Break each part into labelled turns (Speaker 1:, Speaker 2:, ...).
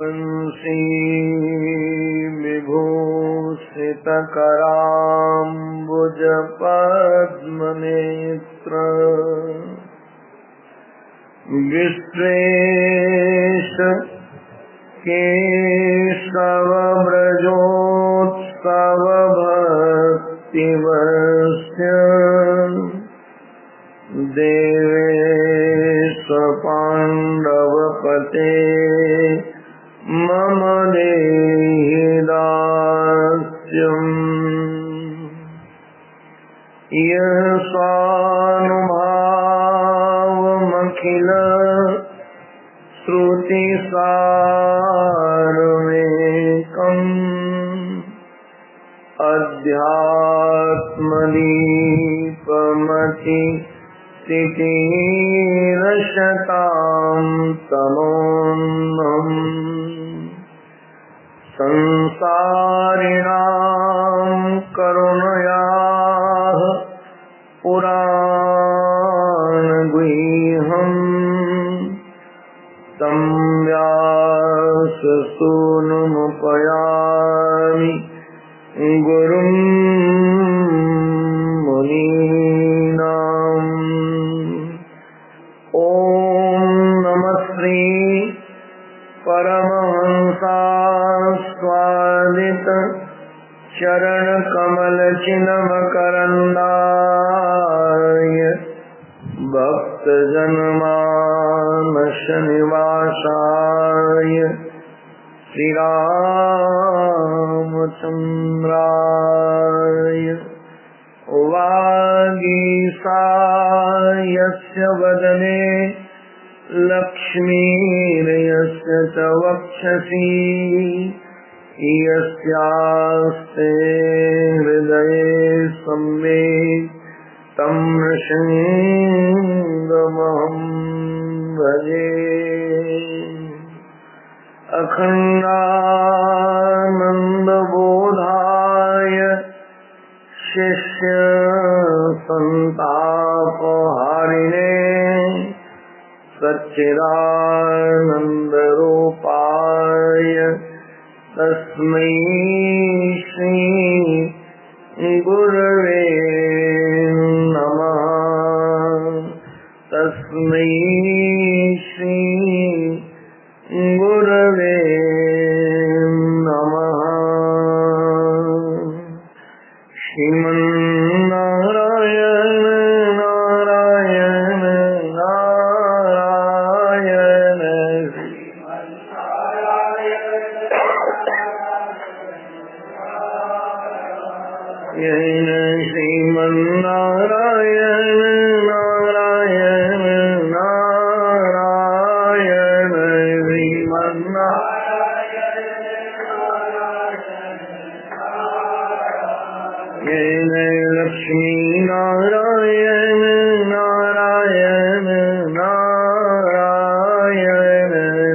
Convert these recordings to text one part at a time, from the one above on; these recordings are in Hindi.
Speaker 1: वंशी विभूषितकराम्बुज पद्मनेत्र विश्वेश केशव ब्रजोत्सव भक्तिवस्य देवेश पाण्डवपते मम देहि दास्यम् यस्वानुभावमखिल श्रुतिसारमेकम् अध्यात्मदीपमति तितिरशतां तमोन्नम् संसारिणां करुणयाः पुराणगुह्यम् तं व्याससूनुमुपयामि गुरुं मुनीनाम्। ॐ नमः श्री परमहंसास्वादित चरणकमलचिन्मकरन्दाय भक्तजनमानसनिवासाय श्रीरामचन्द्राय वागीशायस्य वदने लक्ष्मीर्यस्य च वक्षसि यस्यास्ते हृदये सम्यक् तं नृसिंहमहं भजे। अखण्डानन्दबोधाय शिष्यसन्तापहारिणे सच्चिदानन्दरूपाय तस्मै श्री गुरवे नमः। तस्मै श्री गुरवे नमः। श्रीमन्नारायण नारायण नारायण श्रीमन्नारायण नारायण नारायण श्रीमन्नारायण लक्ष्मीनारायण नारायण नारायण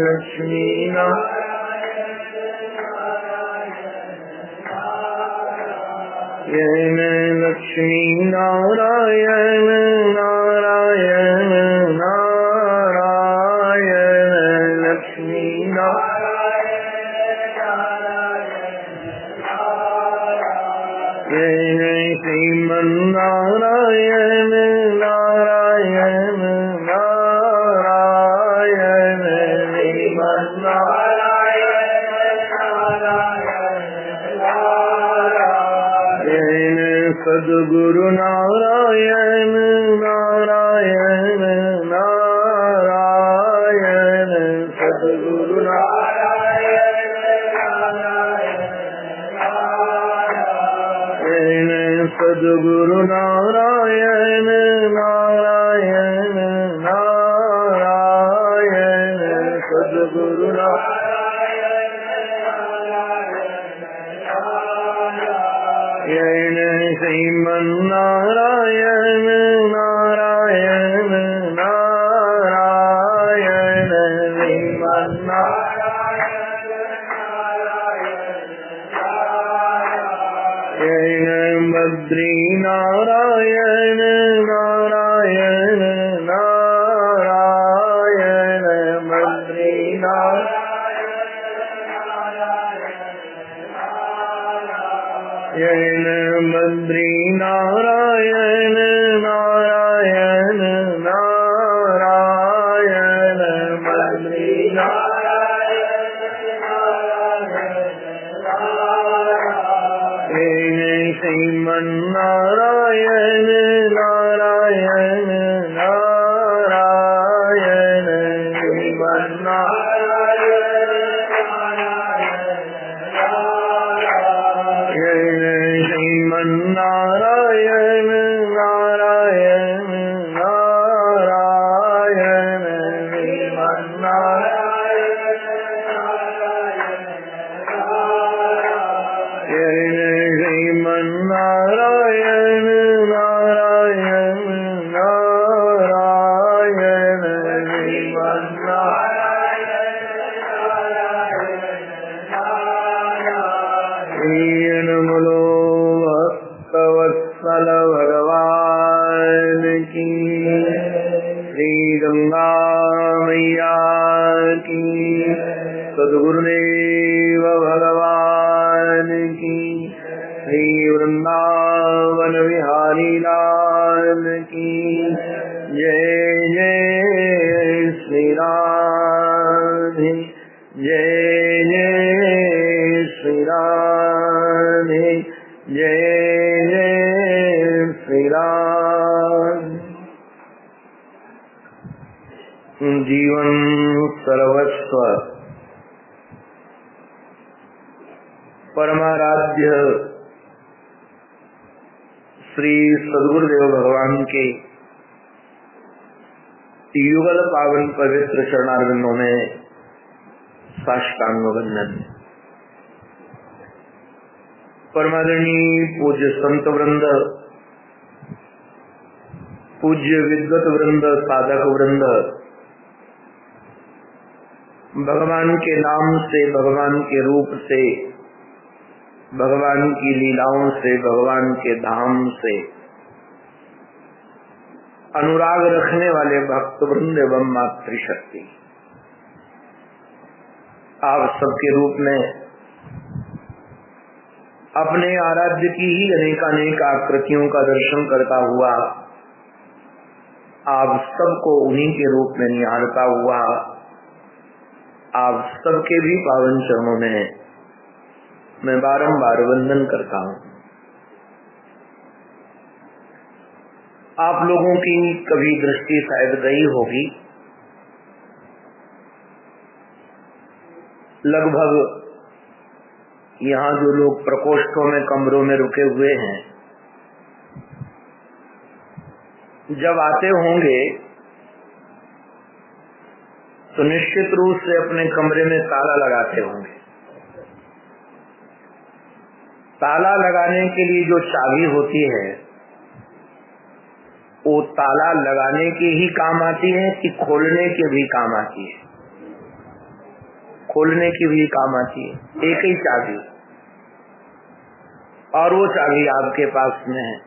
Speaker 1: लक्ष्मीनारायण लक्ष्मीनारायण नारायण नारायण लक्ष्मीनारायण श्रीमन्नारायण नारायण नारायण श्रीमन्नारायण सद्गुरु नारायण नारायण नारायण सद्गुरु सद्गुरु नारायण नारायण नारायण सद्गुरु नारायण श्रीमन्नारायण नारायण नारायण श्रीमन्नारायण बद्री नारायण नारायण नारायण बद्री नारायण नारायण बद्री नारायण नारायण नारायण बद्री श्रीमन नारायण नारायण नारायण श्रीमन नारायण नारायण नारायण श्रीमन नारायण नारायण नारायण श्रीमन नारायण बोलो भक्तवत्सल भगवान की, श्री गंगा मैया की, सद्गुरुदेव भगवान की, श्री वृंदावन विहारी लाल की जय। जय श्री राधे, जय जय श्री राधे, जय जय श्री राम। जीवन सर्वस्व परमाराध्य श्री सद्गुरुदेव भगवान के युगल पावन पवित्र चरणारविंदों में साष्टांग वंदन। परमादरणीय पूज्य संत वृंद, पूज्य विद्वत वृंद, साधक वृंद, भगवान के नाम से, भगवान के रूप से, भगवान की लीलाओं से, भगवान के धाम से अनुराग रखने वाले भक्त वृंद एवं मातृशक्ति, आप सबके रूप में अपने आराध्य की ही अनेकानेक आकृतियों का दर्शन करता हुआ, आप सबको उन्हीं के रूप में निहारता हुआ, आप सबके भी पावन चरणों में मैं बारंबार वंदन करता हूँ। आप लोगों की कभी दृष्टि शायद गई होगी, लगभग यहाँ जो लोग प्रकोष्ठों में, कमरों में रुके हुए हैं, जब आते होंगे तो निश्चित रूप से अपने कमरे में ताला लगाते होंगे। ताला लगाने के लिए जो चाबी होती है वो ताला लगाने के ही काम आती है कि खोलने के भी काम आती है? खोलने की भी काम आती है। एक ही चाबी, और वो चाबी आपके पास में है।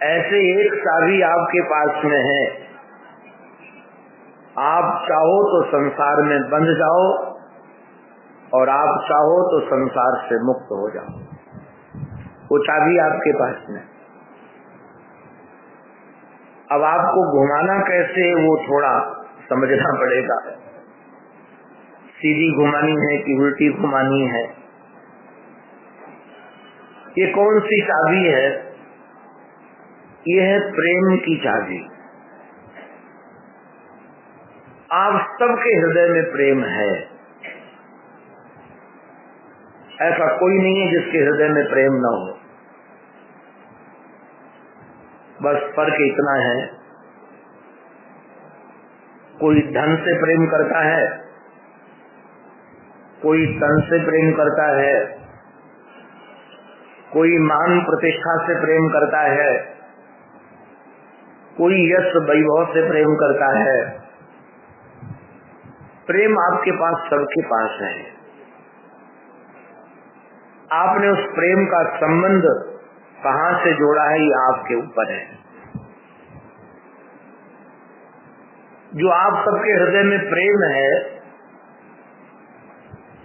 Speaker 1: ऐसे एक चाबी आपके पास में है, आप चाहो तो संसार में बंध जाओ और आप चाहो तो संसार से मुक्त हो जाओ। वो चाबी आपके पास में। अब आपको घुमाना कैसे, वो थोड़ा समझना पड़ेगा। सीधी घुमानी है कि उल्टी घुमानी है, ये कौन सी चाबी है? ये है प्रेम की चाबी। आप सबके हृदय में प्रेम है, ऐसा कोई नहीं है जिसके हृदय में प्रेम न हो। बस फर्क इतना है, कोई धन से प्रेम करता है, कोई तन से प्रेम करता है, कोई मान प्रतिष्ठा से प्रेम करता है, कोई यश वैभव से प्रेम करता है। प्रेम आपके पास, सबके पास है। आपने उस प्रेम का संबंध कहां से जोड़ा है, ये आपके ऊपर है। जो आप सबके हृदय में प्रेम है,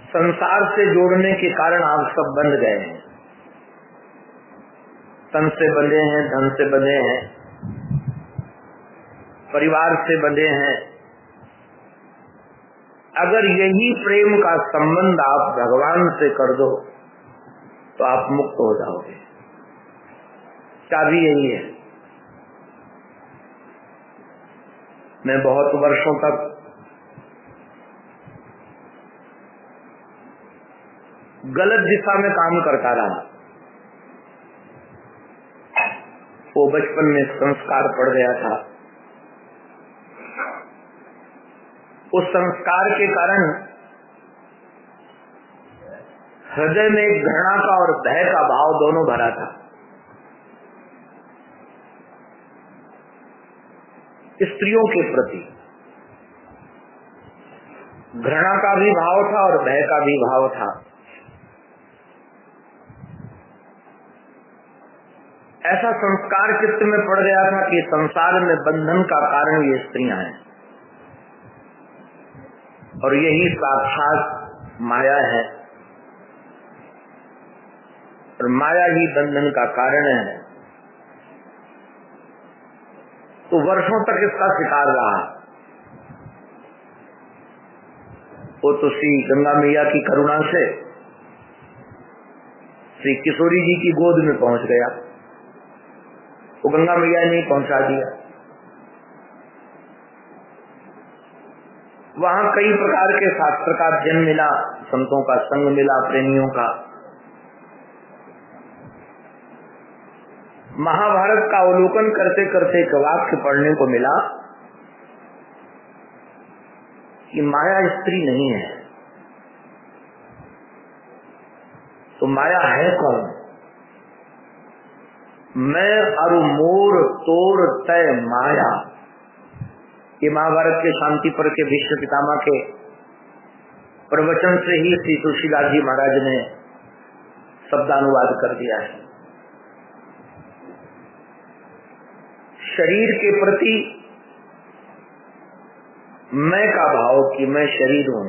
Speaker 1: संसार से जोड़ने के कारण आप सब बंध गए हैं। तन से बंधे हैं, धन से बंधे हैं, परिवार से बंधे हैं। अगर यही प्रेम का संबंध आप भगवान से कर दो तो आप मुक्त हो जाओगे। चाबी यही है। मैं बहुत वर्षों तक गलत दिशा में काम करता रहा। वो बचपन में संस्कार पड़ गया था। उस संस्कार के कारण हृदय में एक घृणा का और भय का भाव दोनों भरा था। स्त्रियों के प्रति घृणा का भी भाव था और भय का भी भाव था। ऐसा संस्कार चित्त में पड़ गया था कि संसार में बंधन का कारण ये स्त्रियां हैं और यही साक्षात माया है और माया ही बंधन का कारण है। तो वर्षों तक इसका शिकार रहा। वो तो श्री गंगा मैया की करुणा से श्री किशोरी जी की गोद में पहुंच गया। वो गंगा मैया ने पहुंचा दिया। वहां कई प्रकार के शास्त्र का अध्ययन मिला, संतों का संग मिला, प्रेमियों का। महाभारत का अवलोकन करते करते एक वाक्य पढ़ने को मिला कि माया स्त्री नहीं है। तो माया है कौन? मैं अरु मोर तोर तय माया। ये महाभारत के शांति पर के भीष्म पितामह के प्रवचन से ही श्री तुलसीदास जी महाराज ने शब्दानुवाद कर दिया है। शरीर के प्रति मैं का भाव कि मैं शरीर हूं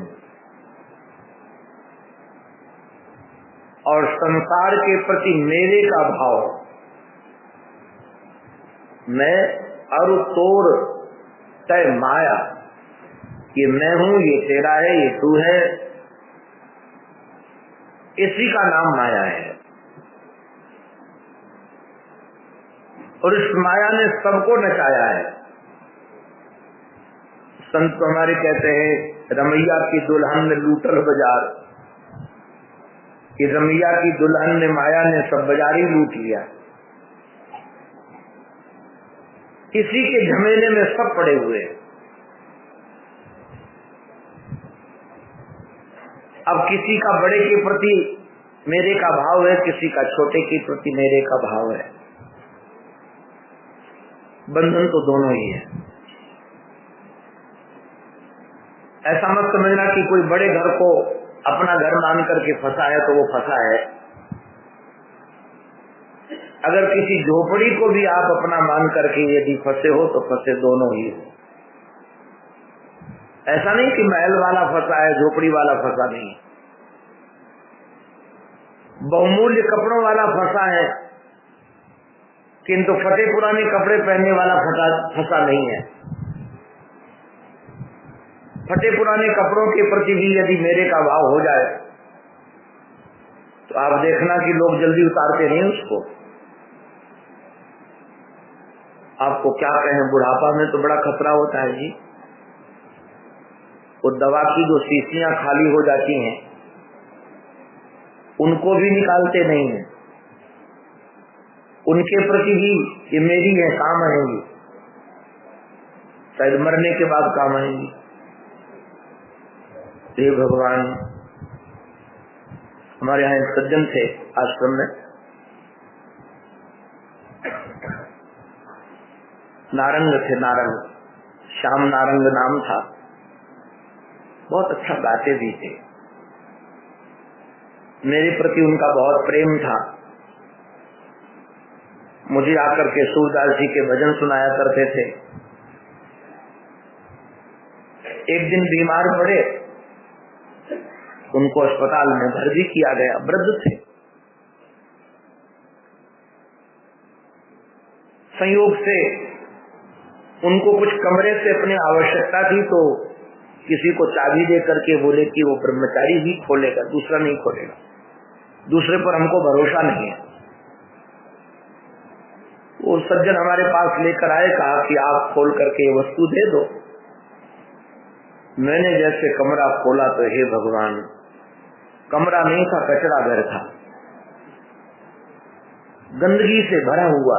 Speaker 1: और संसार के प्रति मेरे का भाव, मैं अरु तोर तय माया, ये मैं हूं, ये तेरा है, ये तू है, इसी का नाम माया है। और इस माया ने सबको नचाया है। संत हमारे कहते हैं रमैया की दुल्हन ने लूटल बाजार। ये रमैया की दुल्हन ने, माया ने सब बाजार ही लूट लिया। इसी के झमेले में सब पड़े हुए। अब किसी का बड़े के प्रति मेरे का भाव है, किसी का छोटे के प्रति मेरे का भाव है। बंधन तो दोनों ही है। ऐसा मत समझना कि कोई बड़े घर को अपना घर मान करके फंसा है तो वो फंसा है। अगर किसी झोपड़ी को भी आप अपना मान करके यदि फंसे हो तो फंसे दोनों ही हो। ऐसा नहीं कि महल वाला फंसा है, झोपड़ी वाला फंसा नहीं। बहुमूल्य कपड़ों वाला फंसा है, किंतु फटे पुराने कपड़े पहनने वाला फंसा नहीं है। फटे पुराने कपड़ों के प्रति भी यदि मेरे का भाव हो जाए तो आप देखना कि लोग जल्दी उतारते नहीं उसको। आपको क्या कहें, बुढ़ापा में तो बड़ा खतरा होता है जी। वो दवा की जो शीशियां खाली हो जाती हैं उनको भी निकालते नहीं है। उनके प्रति भी ये मेरी है, काम आएंगी, शायद मरने के बाद काम आएंगी। हे भगवान, हमारे यहाँ एक सज्जन थे आश्रम में, नारंग थे, नारंग, श्याम नारंग नाम था। बहुत अच्छा गाते भी थे। मेरे प्रति उनका बहुत प्रेम था। मुझे आकर के सूरदास जी के भजन सुनाया करते थे। एक दिन बीमार पड़े उनको अस्पताल में भर्ती किया गया। वृद्ध थे। संयोग से उनको कुछ कमरे से अपनी आवश्यकता थी, तो किसी को चाबी दे करके बोले कि वो ब्रह्मचारी ही खोलेगा, दूसरा नहीं खोलेगा, दूसरे पर हमको भरोसा नहीं है। वो सज्जन हमारे पास लेकर आए, कहा कि आप खोल करके ये वस्तु दे दो। मैंने जैसे कमरा खोला तो हे भगवान, कमरा नहीं था, कचरा घर था, गंदगी से भरा हुआ।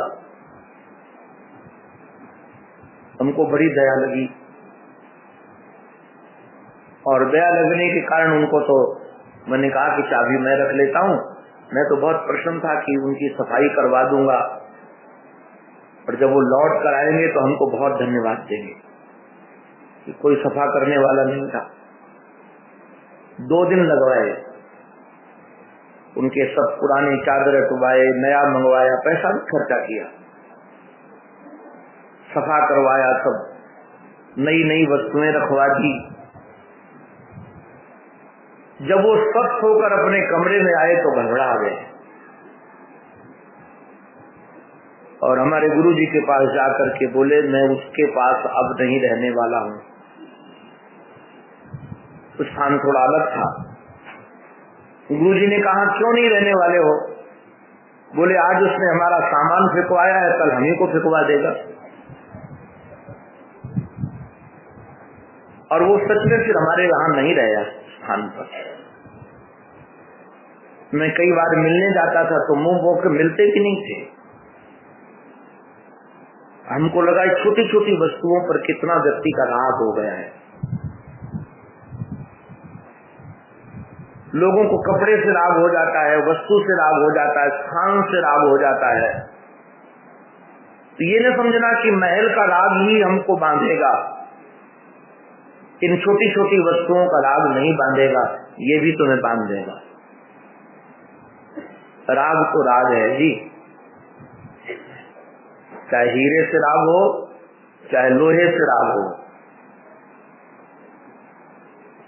Speaker 1: हमको बड़ी दया लगी, और दया लगने के कारण उनको तो मैंने कहा कि चाबी मैं रख लेता हूँ। मैं तो बहुत प्रसन्न था कि उनकी सफाई करवा दूंगा, और जब वो लौट कर आएंगे तो हमको बहुत धन्यवाद देंगे कि कोई सफा करने वाला नहीं था। 2 दिन लगवाए, उनके सब पुराने चादर हटवाए, नया मंगवाया, पैसा भी खर्चा किया, सफा करवाया, सब नई नई वस्तुएं रखवा दी। जब वो स्वस्थ होकर अपने कमरे में आए तो गड़बड़ा गए, और हमारे गुरुजी के पास जाकर के बोले मैं उसके पास अब नहीं रहने वाला हूँ। स्थान थोड़ा अलग था। गुरुजी ने कहा क्यों नहीं रहने वाले हो? बोले आज उसने हमारा सामान फेंकवाया है, कल हम ही को फेंकवा देगा। और वो सच में फिर हमारे यहाँ नहीं रहा स्थान पर। मैं कई बार मिलने जाता था तो मुंह बोल के मिलते भी नहीं थे। हमको लगा छोटी छोटी वस्तुओं पर कितना व्यक्ति का राग हो गया है। लोगों को कपड़े से राग हो जाता है, वस्तु से राग हो जाता है, स्थान से राग हो जाता है। तो ये न समझना कि महल का राग ही हमको बांधेगा, इन छोटी छोटी वस्तुओं का राग नहीं बांधेगा, ये भी तुम्हें बांध देगा। राग तो राग है जी, चाहे हीरे से राग हो चाहे लोहे से राग हो।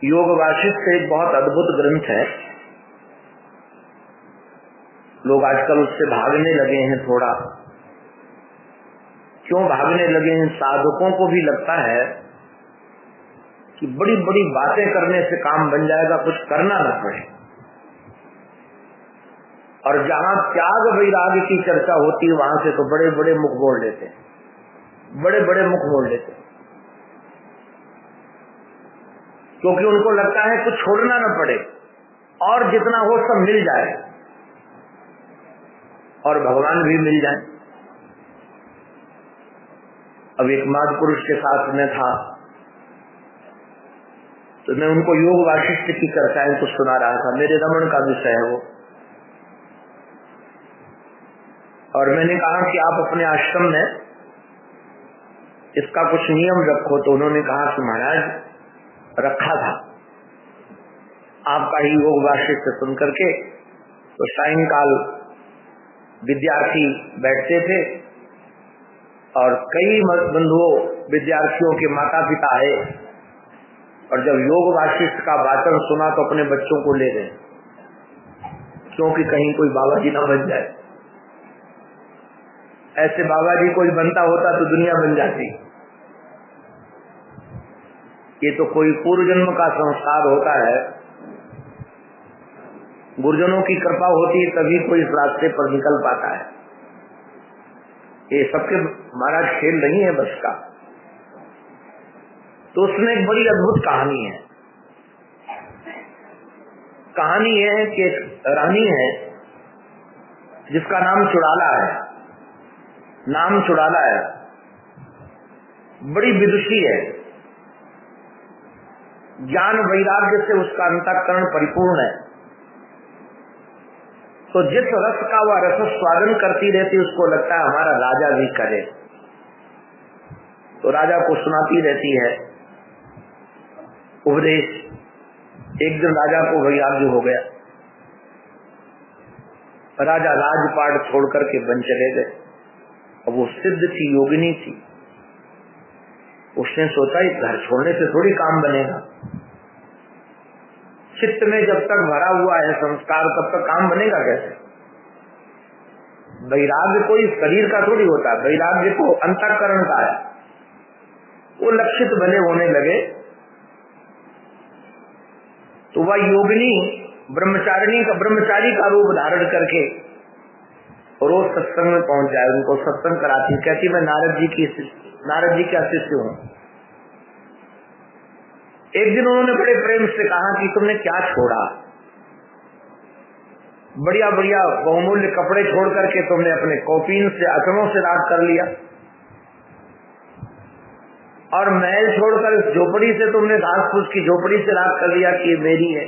Speaker 1: योग वाशिष्ठ एक बहुत अद्भुत ग्रंथ है। लोग आजकल उससे भागने लगे हैं थोड़ा। क्यों भागने लगे हैं? साधकों को भी लगता है कि बड़ी बड़ी बातें करने से काम बन जाएगा, कुछ करना न पड़े। और जहां त्याग वैराग्य की चर्चा होती है वहां से तो बड़े बड़े मुख बोल लेते हैं, बड़े बड़े मुख बोल लेते हैं, क्योंकि उनको लगता है कुछ छोड़ना न पड़े और जितना हो सब मिल जाए और भगवान भी मिल जाए। अब एक महान पुरुष के साथ में था तो मैं उनको योग वाशिष्ठ की चर्चाएं कुछ सुना रहा था। मेरे रमण का विषय है वो। और मैंने कहा कि आप अपने आश्रम में इसका कुछ नियम रखो। तो उन्होंने कहा कि महाराज रखा था, आपका ही योग वाशिष्ठ सुन करके तो सायंकाल विद्यार्थी बैठते थे और कई बंधुओं विद्यार्थियों के माता पिता आए और जब योग वाशिष्ठ का वाचन सुना तो अपने बच्चों को ले गए, क्योंकि कहीं कोई बाबा जी न बन जाए। ऐसे बाबा जी कोई बनता होता तो दुनिया बन जाती। ये तो कोई पूर्व जन्म का संस्कार होता है, गुरुजनों की कृपा होती है तभी कोई इस रास्ते पर निकल पाता है। ये सबके महाराज खेल नहीं है बस का। तो उसमें एक बड़ी अद्भुत कहानी है। कहानी यह है कि एक रानी है जिसका नाम चुड़ाला है। नाम चुड़ाला है, बड़ी विदुषी है, ज्ञान वैराग्य से उसका अंतःकरण परिपूर्ण है। तो जिस रस का वह रस स्वादन करती रहती उसको लगता है हमारा राजा भी करे, तो राजा को सुनाती रहती है उपदेश। एक दिन राजा को वैराग्य हो गया, राजा राजपाट छोड़ करके वन चले गए। अब वो सिद्ध थी, योगिनी थी। उसने सोचा इस घर छोड़ने से थोड़ी काम बनेगा, चित्त में जब तक भरा हुआ है संस्कार, तब तक काम बनेगा कैसे? वैराग्य कोई शरीर का थोड़ी होता है, वैराग्य को अंतःकरण का है। वो लक्षित भले होने लगे तो वह योगिनी ब्रह्मचारी का रूप धारण करके रोज सत्संग में पहुंच जाए, उनको सत्संग कराती, कहती मैं नारद जी का शिष्य हूँ। एक दिन उन्होंने बड़े प्रेम से कहा कि तुमने क्या छोड़ा, बढ़िया बढ़िया बहुमूल्य कपड़े छोड़ करके तुमने अपने कौपीन से अचनों से राग कर लिया, और महल छोड़कर इस झोपड़ी से तुमने घास फूस की झोपड़ी से राग कर लिया कि ये मेरी है।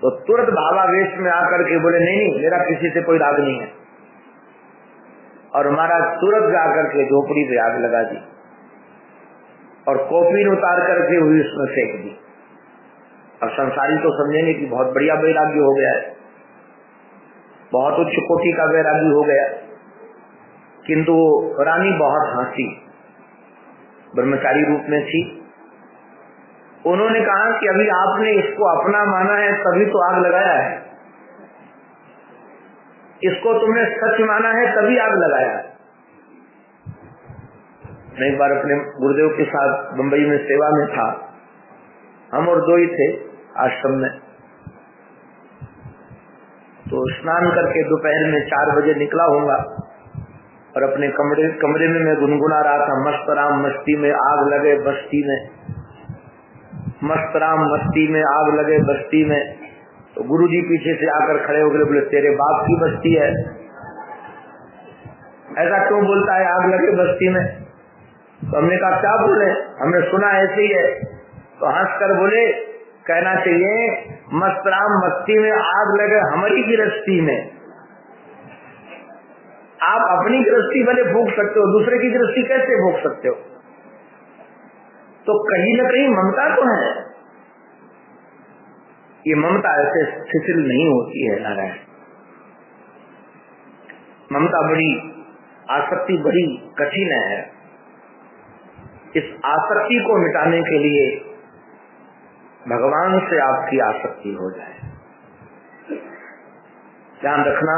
Speaker 1: तो तुरंत भावावेश में आकर के बोले नहीं मेरा किसी से कोई राग नहीं है, और महाराज तुरंत जाकर के झोपड़ी पे आग लगा दी और कॉपीन उतार करके हुई उसमें फेंक दी। अब संसारी तो समझेंगे कि बहुत बढ़िया वैराग्य हो गया है, बहुत उच्च कोटि का वैराग्य हो गया, किंतु रानी बहुत हंसी, ब्रह्मचारी रूप में थी। उन्होंने कहा कि अभी आपने इसको अपना माना है तभी तो आग लगाया है, इसको तुमने सच माना है तभी आग लगाया है। मैं एक बार अपने गुरुदेव के साथ बंबई में सेवा में था, हम और दो ही थे आश्रम में। तो स्नान करके दोपहर में 4 बजे निकला होगा और अपने कमरे में मैं गुनगुना रहा था, मस्त राम मस्ती में आग लगे बस्ती में, मस्त राम मस्ती में आग लगे बस्ती में। तो गुरुजी पीछे से आकर खड़े हो गए, बोले तेरे बाप की बस्ती है, ऐसा क्यों बोलता है आग लगे बस्ती में? तो हमने कहा क्या बोले, हमने सुना ऐसे ही है। तो हंस कर बोले कहना चाहिए मस्त राम मस्ती में आग लगे हमारी गृहस्थी में। आप अपनी गृहस्थी भले भोग सकते हो, दूसरे की गृहस्थी कैसे भोग सकते हो? तो कहीं न कहीं ममता तो है, ये ममता ऐसे शिथिल नहीं होती है नारायण। ममता बड़ी, आसक्ति बड़ी कठिन है। इस आसक्ति को मिटाने के लिए भगवान से आपकी आसक्ति हो जाए। ध्यान रखना,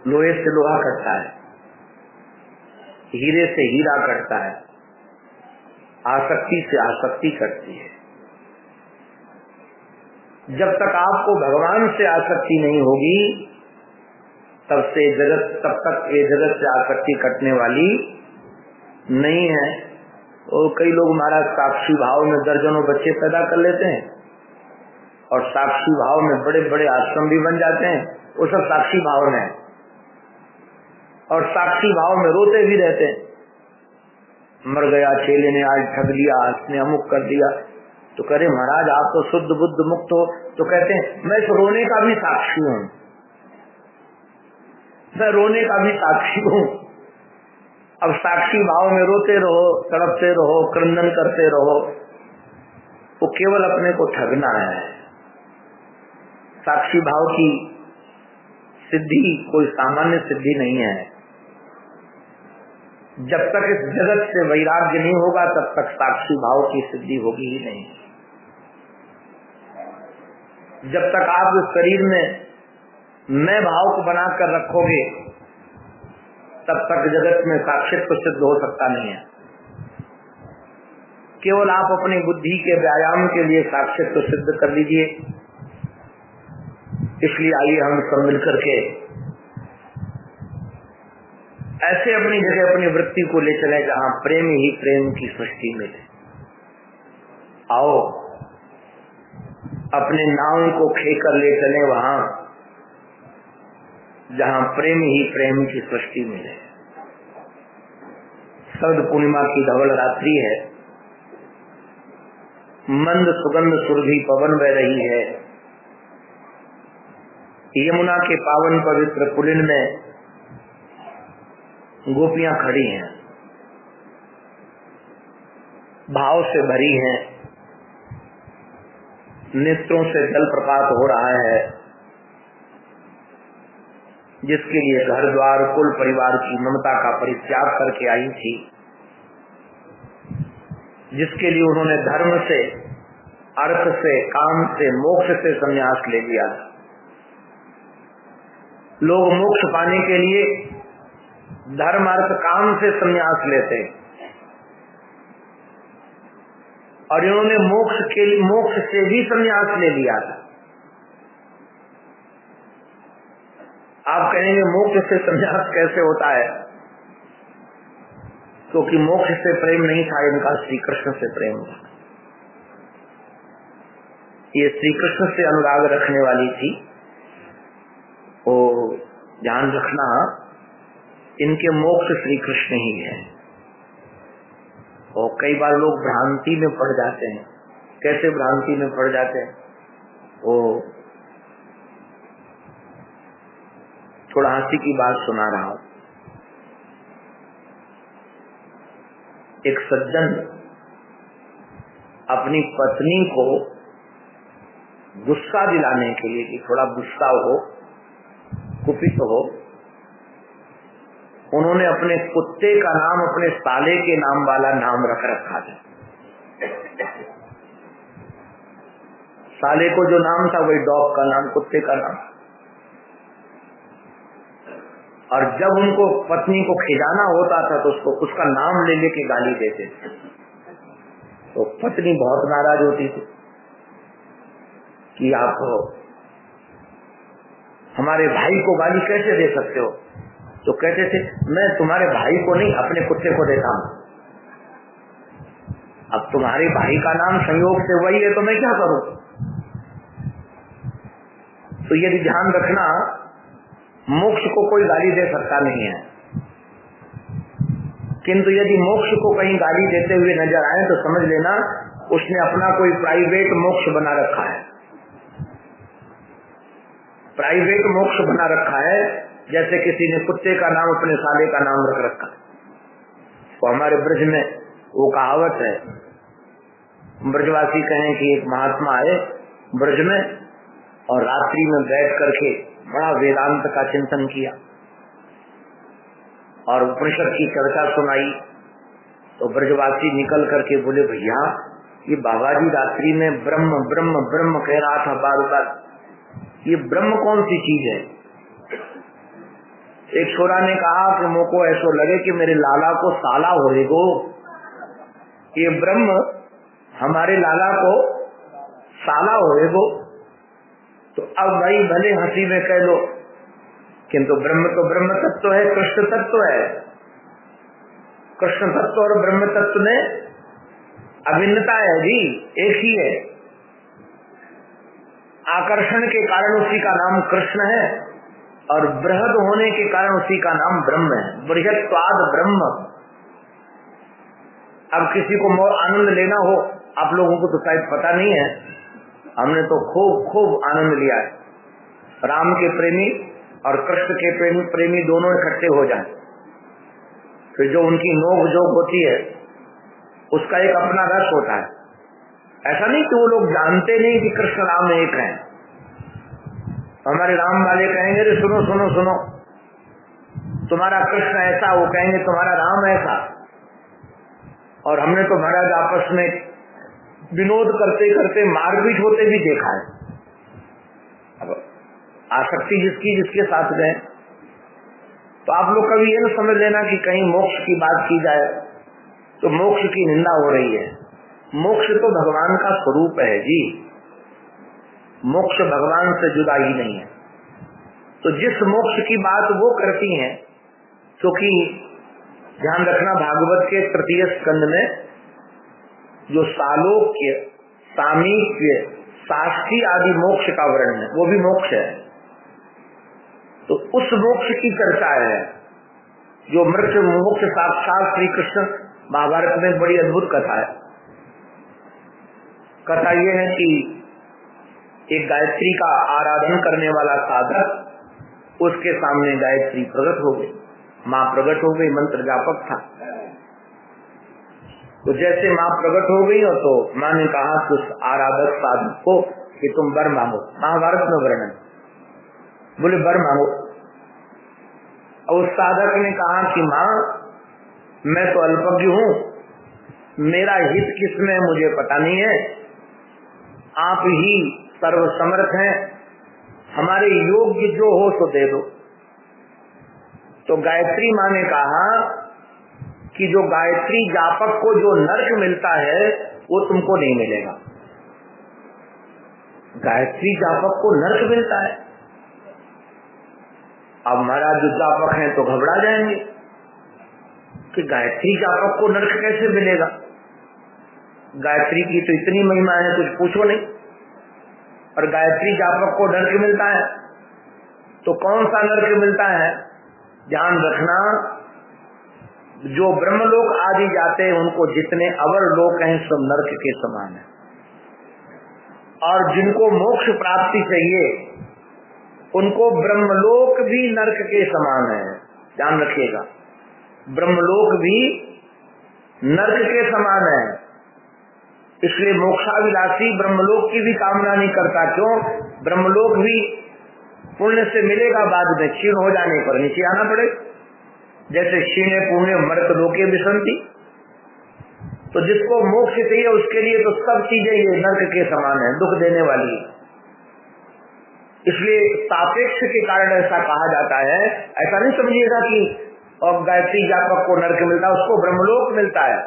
Speaker 1: लोहे से लोहा कटता है, हीरे से हीरा कटता है, आसक्ति से आसक्ति कटती है। जब तक आपको भगवान से आसक्ति नहीं होगी तब तक ये जगत से आसक्ति कटने वाली नहीं है। और कई लोग महाराज साक्षी भाव में दर्जनों बच्चे पैदा कर लेते हैं और साक्षी भाव में बड़े बड़े आश्रम भी बन जाते हैं, वो सब साक्षी भाव में है, और साक्षी भाव में रोते भी रहते हैं, मर गया चेले ने आज ठग लिया, इसने अमुक कर दिया। तो कह रहे महाराज आप तो शुद्ध बुद्ध मुक्त हो। तो कहते हैं मैं तो रोने का भी साक्षी हूँ, मैं रोने का भी साक्षी हूँ। अब साक्षी भाव में रोते रहो, तड़पते रहो, क्रंदन करते रहो, वो केवल अपने को ठगना है। साक्षी भाव की सिद्धि कोई सामान्य सिद्धि नहीं है। जब तक इस जगत से वैराग्य नहीं होगा तब तक साक्षी भाव की सिद्धि होगी ही नहीं। जब तक आप इस शरीर में मैं भाव को बनाकर रखोगे तब तक जगत में साक्षित्व सिद्ध हो सकता नहीं है। केवल आप अपनी बुद्धि के व्यायाम के लिए साक्षित्व सिद्ध कर लीजिए। इसलिए आइए हम सब मिलकर के ऐसे अपनी जगह अपनी वृत्ति को ले चले जहां प्रेम ही प्रेम की सृष्टि मिले। आओ अपने नाव को खेकर ले चले वहां जहां प्रेम ही प्रेम की सृष्टि मिले। शरद पूर्णिमा की धवल रात्रि है, मंद सुगंध सुरभि पवन बह रही है। यमुना के पावन पवित्र पुलिन में गोपियां खड़ी हैं, भाव से भरी हैं, नेत्रों से जल प्रपात हो रहा है। जिसके लिए घर द्वार कुल परिवार की ममता का परित्याग करके आई थी, जिसके लिए उन्होंने धर्म से अर्थ से, काम से, मोक्ष से संन्यास ले लिया। लोग मोक्ष पाने के लिए धर्म अर्थ काम से संन्यास लेते और इन्होंने मोक्ष से भी संन्यास ले लिया था। आप कहेंगे मोक्ष से संन्यास कैसे होता है? क्योंकि मोक्ष से प्रेम नहीं था इनका, श्री कृष्ण से प्रेम था। ये श्री कृष्ण से अनुराग रखने वाली थी। वो ध्यान रखना, इनके मोक्ष श्री कृष्ण ही है। और कई बार लोग भ्रांति में पड़ जाते हैं। कैसे भ्रांति में पड़ जाते हैं? वो थोड़ा हंसी की बात सुना रहा हूं। एक सज्जन अपनी पत्नी को गुस्सा दिलाने के लिए कि थोड़ा गुस्सा हो, कुपित हो, उन्होंने अपने कुत्ते का नाम अपने साले के नाम वाला नाम रख रखा था। साले को जो नाम था वही डॉग का नाम, कुत्ते का नाम। और जब उनको पत्नी को खिजाना होता था तो उसका नाम ले लेके गाली देते थे। तो पत्नी बहुत नाराज होती थी कि आप हमारे भाई को गाली कैसे दे सकते हो? तो कहते थे मैं तुम्हारे भाई को नहीं, अपने कुत्ते को देता हूं। अब तुम्हारे भाई का नाम संयोग से वही है तो मैं क्या करूं? तो यदि ध्यान रखना, मोक्ष को कोई गाली दे सकता नहीं है, किंतु यदि मोक्ष को कहीं गाली देते हुए नजर आए तो समझ लेना उसने अपना कोई प्राइवेट मोक्ष बना रखा है। प्राइवेट मोक्ष बना रखा है, जैसे किसी ने कुत्ते का नाम अपने साले का नाम रख रखा है। तो हमारे ब्रज में वो कहावत है, ब्रजवासी कहें कि एक महात्मा आए ब्रज में और रात्रि में बैठ करके बड़ा वेदांत का चिंतन किया और उपनिषद की चर्चा सुनाई। तो ब्रजवासी निकल करके बोले, भैया ये बाबा जी रात्रि में ब्रह्म ब्रह्म ब्रह्म कह रहा था बार बार, ये ब्रह्म कौन सी चीज है? एक छोरा ने कहा कि मुझको ऐसा लगे कि मेरे लाला को साला होएगो, ये ब्रह्म हमारे लाला को साला होएगो। तो अब भाई भले हंसी में कह लो, किंतु ब्रह्म तो ब्रह्म तत्व है, कृष्ण तत्व है। कृष्ण तत्व और ब्रह्म तत्व में अभिन्नता है जी, एक ही है। आकर्षण के कारण उसी का नाम कृष्ण है और बृहद होने के कारण उसी का नाम ब्रह्म है। बृहत्वाद ब्रह्म। अब किसी को और आनंद लेना हो, आप लोगों को तो शायद पता नहीं है, हमने तो खूब खूब आनंद लिया है। राम के प्रेमी और कृष्ण के प्रेमी दोनों इकट्ठे हो जाएं, फिर जो उनकी नोक जोक होती है उसका एक अपना रस होता है। ऐसा नहीं कि वो लोग जानते नहीं कि कृष्ण राम एक हैं। हमारे राम वाले कहेंगे, अरे सुनो सुनो सुनो, तुम्हारा कृष्ण ऐसा, वो कहेंगे तुम्हारा राम ऐसा। और हमने तो महाराज आपस में विनोद करते करते मारपीट होते भी देखा है। अब आसक्ति जिसकी जिसके साथ गए, तो आप लोग कभी ये न समझ लेना कि कहीं मोक्ष की बात की जाए तो मोक्ष की निंदा हो रही है। मोक्ष तो भगवान का स्वरूप है जी, मोक्ष भगवान से जुदा ही नहीं है। तो जिस मोक्ष की बात वो करती हैं, क्योंकि ध्यान रखना भागवत के तृतीय स्कंद में जो सालोक्य, सामीप्य, साष्टी आदि मोक्ष का वर्णन है, वो भी मोक्ष है। तो उस मोक्ष की चर्चा है जो मृत्यु मोक्ष साक्षात श्री कृष्ण। महाभारत में बड़ी अद्भुत कथा है। कथा यह है कि एक गायत्री का आराधन करने वाला साधक, उसके सामने गायत्री प्रकट हो गई, माँ प्रकट हो गई, मंत्र जापक था। तो जैसे माँ प्रकट हो गई हो तो माँ ने कहा कि उस आराधक साधक को कि तुम वर मांगो। महाभारत में वर्णन, बोले वर मांगो। और उस साधक ने कहा कि माँ मैं तो अल्पज्ञ हूँ, मेरा हित किसमें मुझे पता नहीं है, आप ही सर्वसमर्थ हैं, हमारे योग्य जो हो सो दे दो। तो गायत्री माँ ने कहा कि जो गायत्री जापक को जो नर्क मिलता है वो तुमको नहीं मिलेगा। गायत्री जापक को नर्क मिलता है। अब महाराज जो जापक हैं तो घबरा जाएंगे कि गायत्री जापक को नर्क कैसे मिलेगा। गायत्री की तो इतनी महिमा है कुछ पूछो नहीं, और गायत्री जापक को नर्क मिलता है तो कौन सा नर्क मिलता है? ध्यान रखना, जो ब्रह्मलोक आदि जाते हैं उनको जितने अवर लोक हैं सब नर्क के समान है, और जिनको मोक्ष प्राप्ति चाहिए उनको ब्रह्मलोक भी नर्क के समान है। ध्यान रखिएगा, ब्रह्मलोक भी नर्क के समान है। इसलिए मोक्षाभिलाषी ब्रह्मलोक की भी कामना नहीं करता। क्यों? ब्रह्मलोक भी पुण्य से मिलेगा, बाद में क्षीण हो जाने पर नीचे आना पड़े। जैसे क्षीणे पुण्य मृत लोके विसंति। तो जिसको मोक्ष चाहिए उसके लिए तो सब चीजें ये नर्क के समान है, दुख देने वाली। इसलिए सापेक्ष के कारण ऐसा कहा जाता है। ऐसा नहीं समझिएगा कि और गायत्री जापक को नर्क मिलता है, उसको ब्रह्मलोक मिलता है।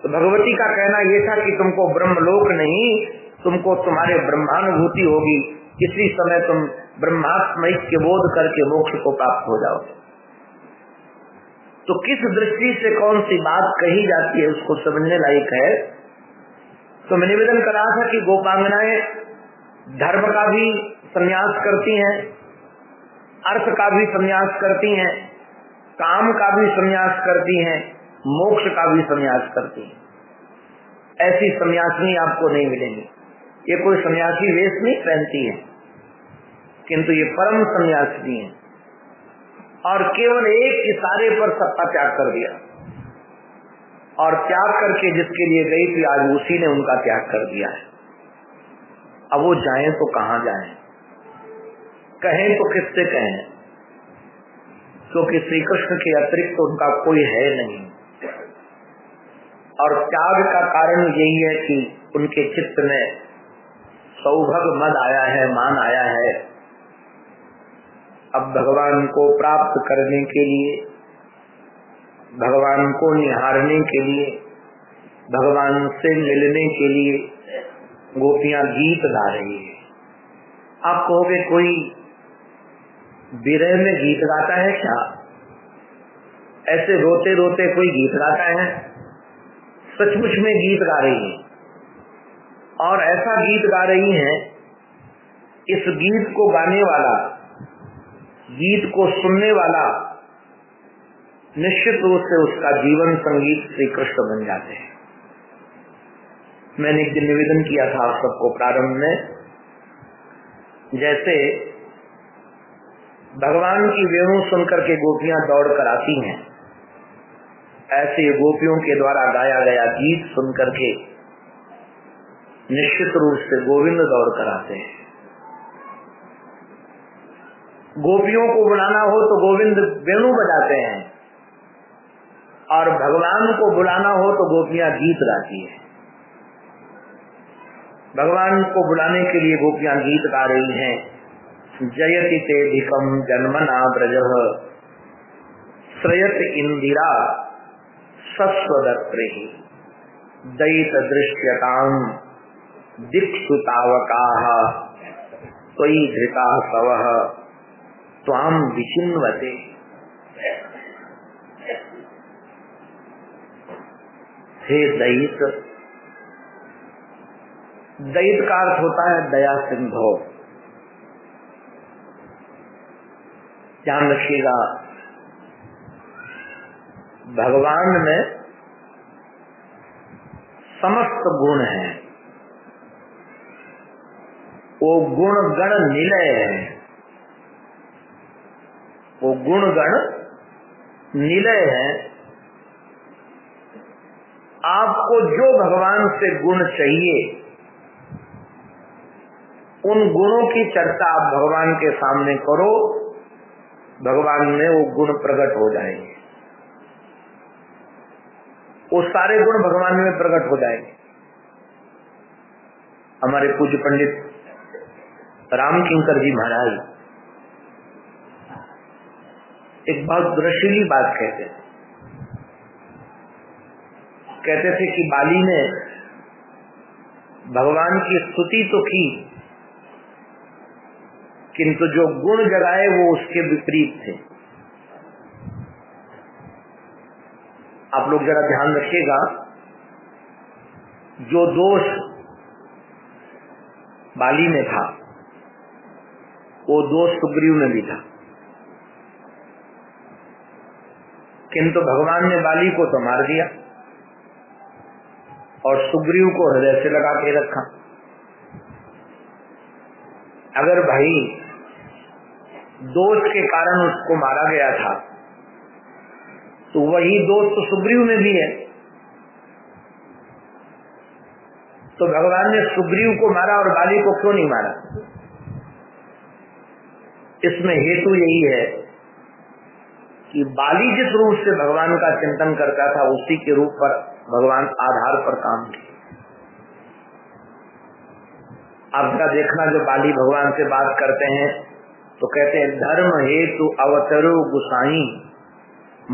Speaker 1: तो भगवती का कहना यह था कि तुमको ब्रह्मलोक नहीं, तुमको तुम्हारे ब्रह्मानुभूति होगी, किसी समय तुम ब्रह्मात्मैक्य के बोध करके मोक्ष को प्राप्त हो जाओगे। तो किस दृष्टि से कौन सी बात कही जाती है उसको समझने लायक है। तो मैं निवेदन कर रहा था कि गोपांगनाएं धर्म का भी संन्यास करती हैं, अर्थ का भी संन्यास करती हैं, काम का भी संन्यास करती हैं, मोक्ष का भी संन्यास करती हैं। ऐसी सन्यासिनी आपको नहीं मिलेंगी। ये कोई सन्यासी वेश नहीं पहनती है, किंतु ये परम सन्यासिनी है, और केवल एक इशारे पर सबका त्याग कर दिया, और त्याग करके जिसके लिए गई थी आज उसी ने उनका त्याग कर दिया है। अब वो जाएं तो कहाँ जाएं, कहें तो किससे कहें, क्योंकि श्री कृष्ण के अतिरिक्त तो उनका कोई है नहीं। और त्याग का कारण यही है कि उनके चित्त में सौभग मद आया है, मान आया है। अब भगवान को प्राप्त करने के लिए, भगवान को निहारने के लिए, भगवान से मिलने के लिए गोपियां गीत गा रही है। आप कहोगे कोई विरह में गीत गाता है क्या? ऐसे रोते रोते कोई गीत गाता है? सचमुच में गीत गा रही है, और ऐसा गीत गा रही है, इस गीत को गाने वाला, गीत को सुनने वाला निश्चित रूप से उसका जीवन संगीत श्री कृष्ण बन जाते हैं। मैंने एक दिन निवेदन किया था आप सबको प्रारंभ में, जैसे भगवान की वेणु सुनकर के गोपियां दौड़ कर आती हैं, ऐसे गोपियों के द्वारा गाया गया गीत सुनकर के निश्चित रूप से गोविंद दौड़ कर आते हैं। गोपियों को बुलाना हो तो गोविंद वेणु बजाते हैं, और भगवान को बुलाना हो तो गोपियां गीत गाती है। भगवान को बुलाने के लिए गोपियां गीत गा रही हैं। जयति तेधिकम जन्मना ब्रजः श्रयत इंदिरा सस्वदत्रेहि दयित दृश्यताम दिक्सुतावकाः त्वयि धृता सवः त्वाम विचिन्वते। हे दयित, दयित का अर्थ होता है दया सिंधु। ध्यान रखिएगा, भगवान में समस्त गुण हैं, वो गुण गण निलय है, वो गुण गण निलय है। आपको जो भगवान से गुण चाहिए उन गुणों की चर्चा आप भगवान के सामने करो, भगवान में वो गुण प्रकट हो जाएंगे, वो सारे गुण भगवान में प्रकट हो जाएंगे। हमारे पूज्य पंडित राम किंकर जी महाराज एक बहुत रसीली बात कहते थे कि बाली ने भगवान की स्तुति तो की, किंतु जो गुण जगाए वो उसके विपरीत थे। आप लोग जरा ध्यान रखिएगा, जो दोष बाली में था वो दोष सुग्रीव में भी था, किंतु भगवान ने बाली को तो मार दिया और सुग्रीव को हृदय से लगा के रखा। अगर भाई दोष के कारण उसको मारा गया था तो वही दोष तो सुग्रीव में भी है, तो भगवान ने सुग्रीव को मारा और बाली को क्यों नहीं मारा? इसमें हेतु यही है कि बाली जिस रूप से भगवान का चिंतन करता था उसी के रूप पर भगवान आधार पर काम किए। आप जरा देखना, जो बाली भगवान से बात करते हैं तो कहते हैं धर्म हेतु अवतरो गुसाई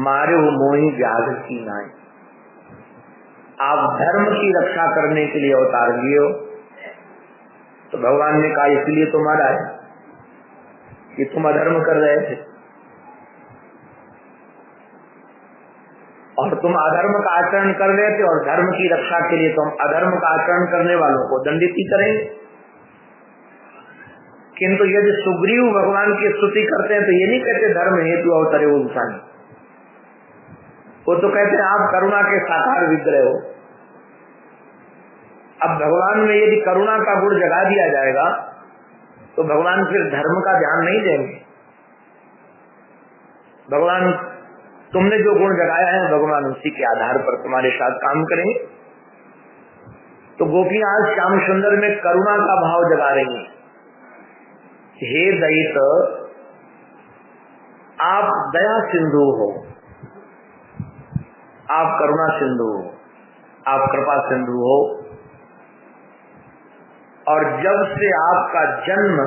Speaker 1: मारे मोहि व्याध की नाई। आप धर्म की रक्षा करने के लिए अवतार लिए हो, तो भगवान ने कहा इसलिए तो मारा है कि तुम अधर्म कर रहे थे और तुम अधर्म का आचरण कर रहे थे, और धर्म की रक्षा के लिए तुम अधर्म का आचरण करने वालों को दंडित ही करेंगे। किंतु यदि सुग्रीव भगवान की स्तुति करते हैं तो ये नहीं कहते धर्म हेतु अवतरे वो गुसाई, वो तो कहते हैं आप करुणा के साकार विग्रह हो। अब भगवान में यदि करुणा का गुण जगा दिया जाएगा तो भगवान फिर धर्म का ध्यान नहीं देंगे। भगवान तुमने जो गुण जगाया है भगवान उसी के आधार पर तुम्हारे साथ काम करेंगे। तो गोपियां आज श्याम सुंदर में करुणा का भाव जगा रही हैं। हे दयित, आप दया सिंधु हो, आप करुणा सिंधु हो, आप कृपा सिंधु हो, और जब से आपका जन्म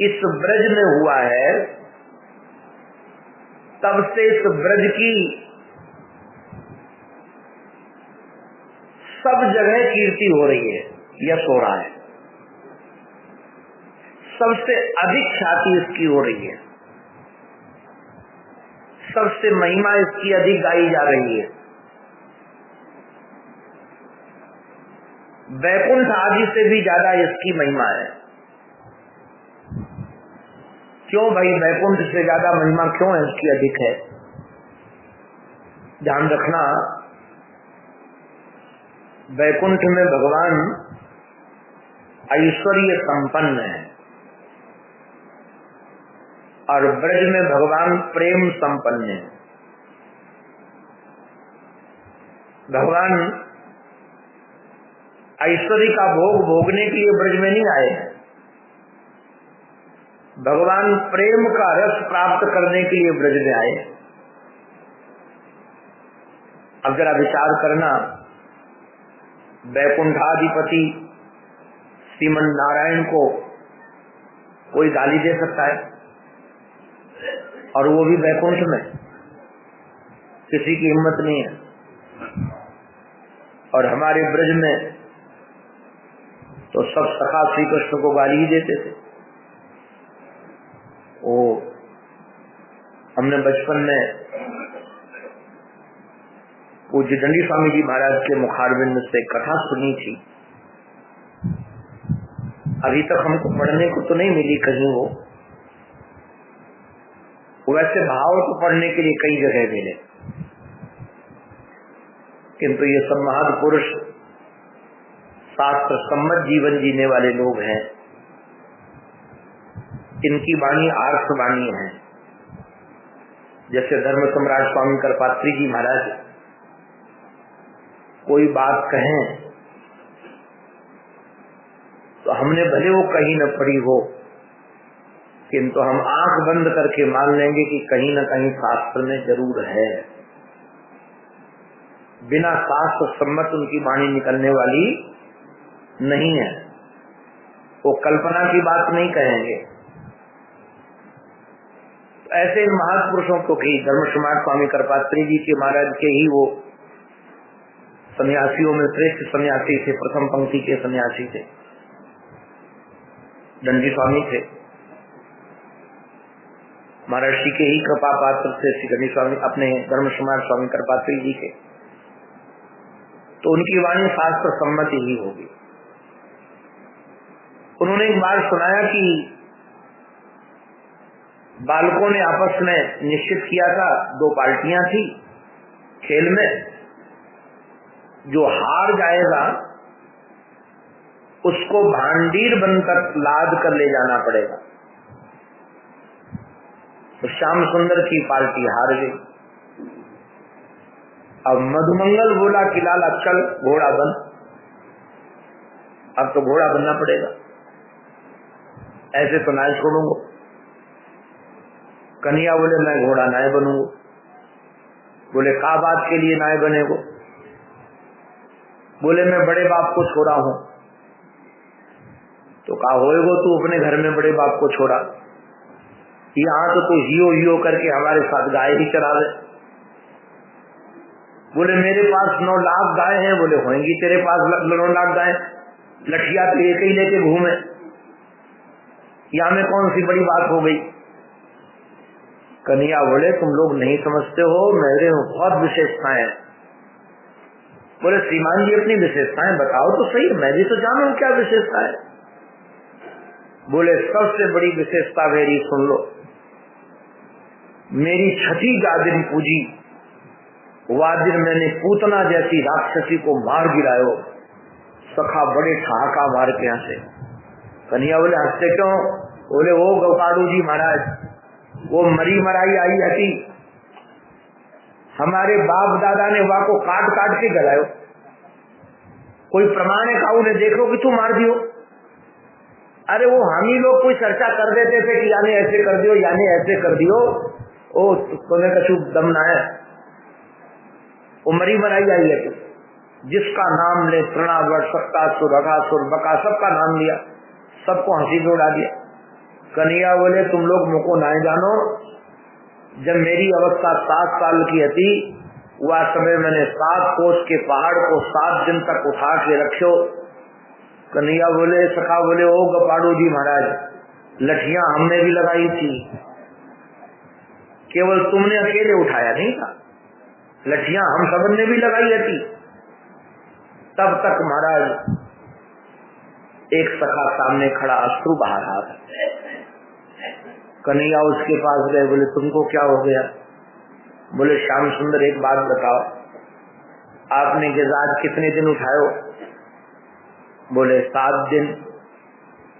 Speaker 1: इस ब्रज में हुआ है तब से इस ब्रज की सब जगह कीर्ति हो रही है, यश हो रहा है, सबसे अधिक ख्याति इसकी हो रही है, सबसे महिमा इसकी अधिक गाई जा रही है। वैकुंठ आदि से भी ज्यादा इसकी महिमा है। क्यों भाई, वैकुंठ से ज्यादा महिमा क्यों है इसकी, अधिक है? ध्यान रखना, वैकुंठ में भगवान ऐश्वर्य संपन्न है और ब्रज में भगवान प्रेम संपन्न है। भगवान ऐश्वर्य का भोग भोगने के लिए ब्रज में नहीं आए हैं, भगवान प्रेम का रस प्राप्त करने के लिए ब्रज में आए। अब जरा विचार करना, वैकुंठाधिपति श्रीमन नारायण को कोई गाली दे सकता है? और वो भी वैकुंठ में? किसी की हिम्मत नहीं है। और हमारे ब्रज में तो सब सखा श्री कृष्ण को गाली ही देते थे। वो हमने बचपन में पूज्य दंडी स्वामी जी महाराज के मुखारबिंद से कथा सुनी थी। अभी तक हमको पढ़ने को तो नहीं मिली कहीं वो, वैसे भाव तो पढ़ने के लिए कई जगह मिले, किंतु ये सब महापुरुष शास्त्र सम्मत जीवन जीने वाले लोग हैं, इनकी वाणी आर्ष वाणी है। जैसे धर्म सम्राट स्वामी करपात्री जी महाराज कोई बात कहें तो हमने भले वो कहीं न पढ़ी हो, किंतु हम आंख बंद करके मान लेंगे कि कहीं न कहीं शास्त्र में जरूर है। बिना शास्त्र सम्मत उनकी वाणी निकलने वाली नहीं है, वो कल्पना की बात नहीं कहेंगे। ऐसे महापुरुषों को की धर्मकुमार स्वामी करपात्री जी के महाराज के ही वो सन्यासियों में श्रेष्ठ सन्यासी थे, प्रथम पंक्ति के सन्यासी थे, दंडी स्वामी थे, महर्षि के ही कृपा पात्र थे श्री दंडी स्वामी अपने धर्मकुमार स्वामी करपात्री जी के। तो उनकी वाणी शास्त्र सम्मति ही होगी। उन्होंने एक बार सुनाया कि बालकों ने आपस में निश्चित किया था, दो पार्टियां थी खेल में, जो हार जाएगा उसको भांडीर बनकर लाद कर ले जाना पड़ेगा। तो श्याम सुंदर की पार्टी हार गई। अब मधुमंगल बोला कि लाला चल घोड़ा बन, अब तो घोड़ा बनना पड़ेगा, ऐसे तो ना छोड़ूंगा। कन्हैया बोले मैं घोड़ा नाय बनूंगा। बोले का बात के लिए नाय बनेगो? बोले मैं बड़े बाप को छोड़ा हूं। तो कहा होएगो तू अपने घर में बड़े बाप को छोड़ा, यहाँ तो तू हियो हियो करके हमारे साथ गाय ही चरा दे। बोले मेरे पास 9 लाख गाय हैं। बोले होंगी तेरे पास 9 लाख गाय, लठिया तो एक ही लेके घूमे, यहाँ में कौन सी बड़ी बात हो गई? कन्हैया बोले तुम लोग नहीं समझते हो, मेरे बहुत विशेषताएं। बोले श्रीमान जी अपनी विशेषताएं बताओ तो सही, मैं भी तो जानूं क्या विशेषता है। बोले सबसे बड़ी विशेषता मेरी सुन लो, मेरी छठी जादिन पूजी, वादिन मैंने पूतना जैसी राक्षसी को मार गिरायो, सखा बड़े ठहाका मार के हंसे। कन्हैया बोले हंसते क्यों? बोले वो गोपाड़ू जी महाराज, वो मरी मराई आई हती, हमारे बाप दादा ने वहां को काट काट के गलायो, कोई प्रमाण है काऊ ने देखो कि तू मार दियो? अरे वो हम ही लोग कोई चर्चा कर देते थे कि यानी ऐसे कर दियो, यानी ऐसे कर दियो, ओ तुम्हें कछु दम ना है। वो मरी मराई आई है, जिसका नाम ले तृणावर सत्तासुर अघासुर बका सबका नाम लिया, सबको हंसी में उड़ा दिया। कन्हैया बोले तुम लोग मुझको ना जानो, जब मेरी अवस्था 7 साल की थी, वह समय मैंने 7 कोस के पहाड़ को 7 दिन तक उठा के रखो। कन्हैया बोले सखा बोले ओ गोपाड़ू जी महाराज, लठियां हमने भी लगाई थी, केवल तुमने अकेले उठाया नहीं था, लठियां हम सबने भी लगाई थी। तब तक महाराज एक सखा सामने खड़ा अश्रु बहा रहा था। कन्हैया उसके पास गए, बोले तुमको क्या हो गया? बोले श्याम सुंदर एक बात बताओ, आपने गिजाज कितने दिन उठायो? बोले 7 दिन।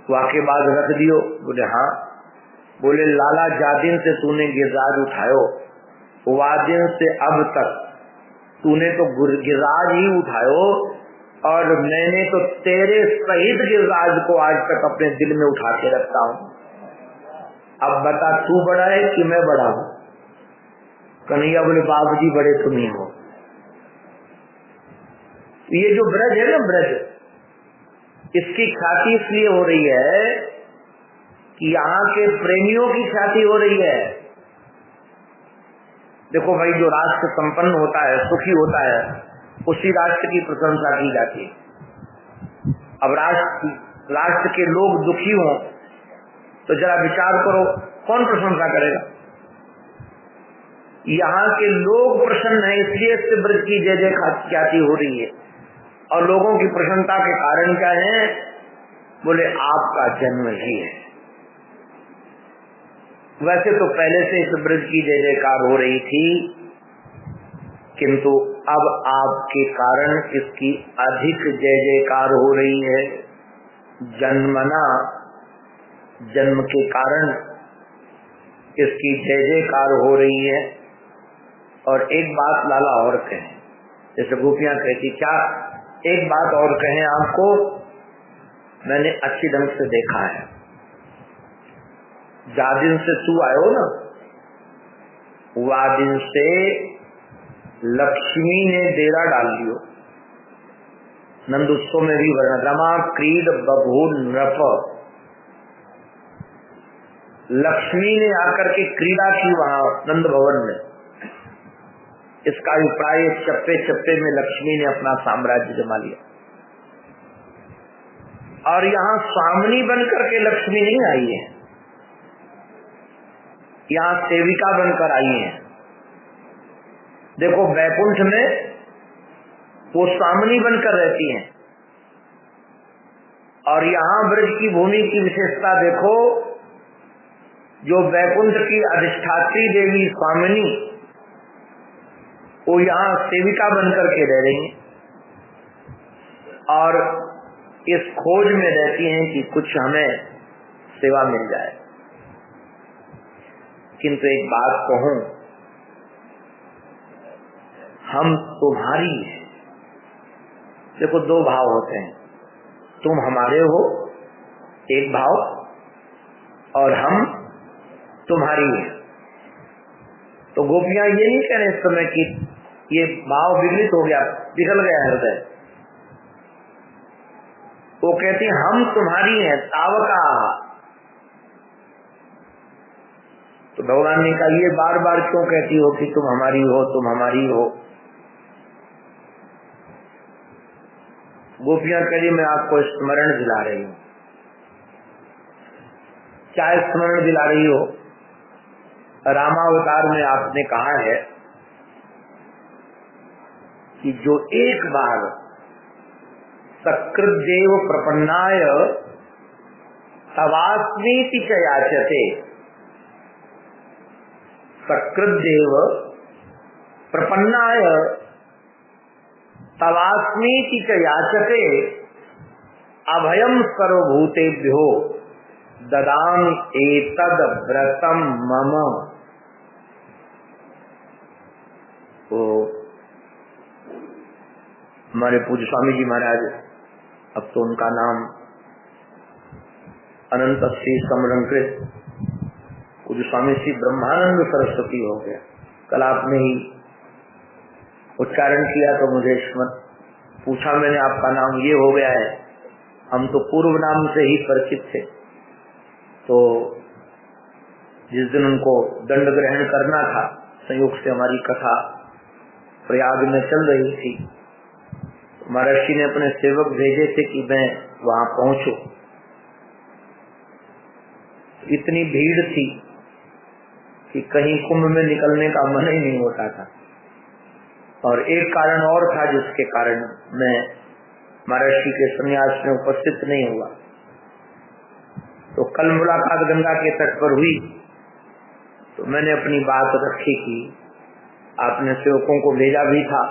Speaker 1: वाके बाद रख दियो? बोले हाँ। बोले लाला जादिन से तूने गिजाज उठायो, वादिन से अब तक तूने तो गिजाज ही उठायो, और मैंने तो तेरे सहित गिजाज को आज तक अपने दिल में उठा के रखता हूँ। अब बता तू बड़ा है कि मैं बड़ा हूँ? कन्हैया बोले बाबूजी बड़े तुम ही हो। ये जो ब्रज है ना, ब्रज, इसकी ख्याति इसलिए हो रही है कि यहाँ के प्रेमियों की ख्याति हो रही है। देखो भाई, जो राष्ट्र संपन्न होता है, सुखी होता है, उसी राष्ट्र की प्रशंसा की जाती है। अब राष्ट्र के लोग दुखी हों तो जरा विचार करो, कौन प्रशंसा करेगा? यहाँ के लोग प्रसन्न है, इसलिए इससे ब्रज की जय जय ख्याति हो रही है। और लोगों की प्रसन्नता के कारण क्या है? बोले आपका जन्म ही है। वैसे तो पहले से इस ब्रज की जय जयकार हो रही थी, किंतु अब आपके कारण इसकी अधिक जय जयकार हो रही है। जन्मना, जन्म के कारण इसकी जय जयकार हो रही है। और एक बात लाला और कहें, जैसे गोपियां कहती, क्या एक बात और कहें आपको, मैंने अच्छी ढंग से देखा है। जादिन से तू आयो ना, वादिन से लक्ष्मी ने डेरा डाल लियो। नंद उत्सव में भी वर्णन, रमा क्रीड बभू नृप, लक्ष्मी ने आकर के क्रीड़ा की वहां नंद भवन में। इसका अभिप्राय चप्पे चप्पे में लक्ष्मी ने अपना साम्राज्य जमा लिया। और यहाँ स्वामिनी बनकर के लक्ष्मी नहीं आई है, यहाँ सेविका बनकर आई है। देखो वैकुंठ में वो स्वामिनी बनकर रहती हैं, और यहाँ ब्रज की भूमि की विशेषता देखो, जो वैकुंठ की अधिष्ठात्री देवी स्वामिनी, वो यहाँ सेविका बनकर के रह रही हैं और इस खोज में रहती हैं कि कुछ हमें सेवा मिल जाए। किंतु एक बात कहूं, हम तुम्हारी हैं। देखो दो भाव होते हैं, तुम हमारे हो एक भाव, और हम तुम्हारी हैं। तो गोपियां ये नहीं कह रहे इस समय कि ये भाव विगलित हो गया, पिघल गया हृदय। वो कहती हम तुम्हारी हैं, तावका। तो भगवान ने कहा ये बार बार क्यों कहती हो कि तुम हमारी हो, तुम हमारी हो। गोपियां कह रही मैं आपको स्मरण दिला रही हूं। क्या स्मरण दिला रही हो? रामावतार में आपने कहा है कि जो एक बार सकृदेव प्रपन्नाय तवास्मीति च याचते, सकृदेव प्रपन्नाय तवास्मीति च याचते, अभयम सर्वभूतेभ्यो ददामि एतद व्रतम मम। तो हमारे पूज्य स्वामी जी महाराज, अब तो उनका नाम अनंत श्री समलंकृत पूज्य स्वामी श्री ब्रह्मानंद सरस्वती हो गया। कल आपने ही उच्चारण किया तो मुझे पूछा मैंने, आपका नाम ये हो गया है। हम तो पूर्व नाम से ही परिचित थे। तो जिस दिन उनको दंड ग्रहण करना था, संयोग से हमारी कथा प्रयाग में चल रही थी, महर्षि ने अपने सेवक भेजे थे कि मैं वहां पहुंचूं। इतनी भीड़ थी कि कहीं कुंभ में निकलने का मन ही नहीं होता था। और एक कारण और था जिसके कारण मैं महर्षि के संन्यास में उपस्थित नहीं हुआ। तो कल मुलाकात गंगा के तट पर हुई, तो मैंने अपनी बात रखी कि आपने सेवकों को भेजा भी था,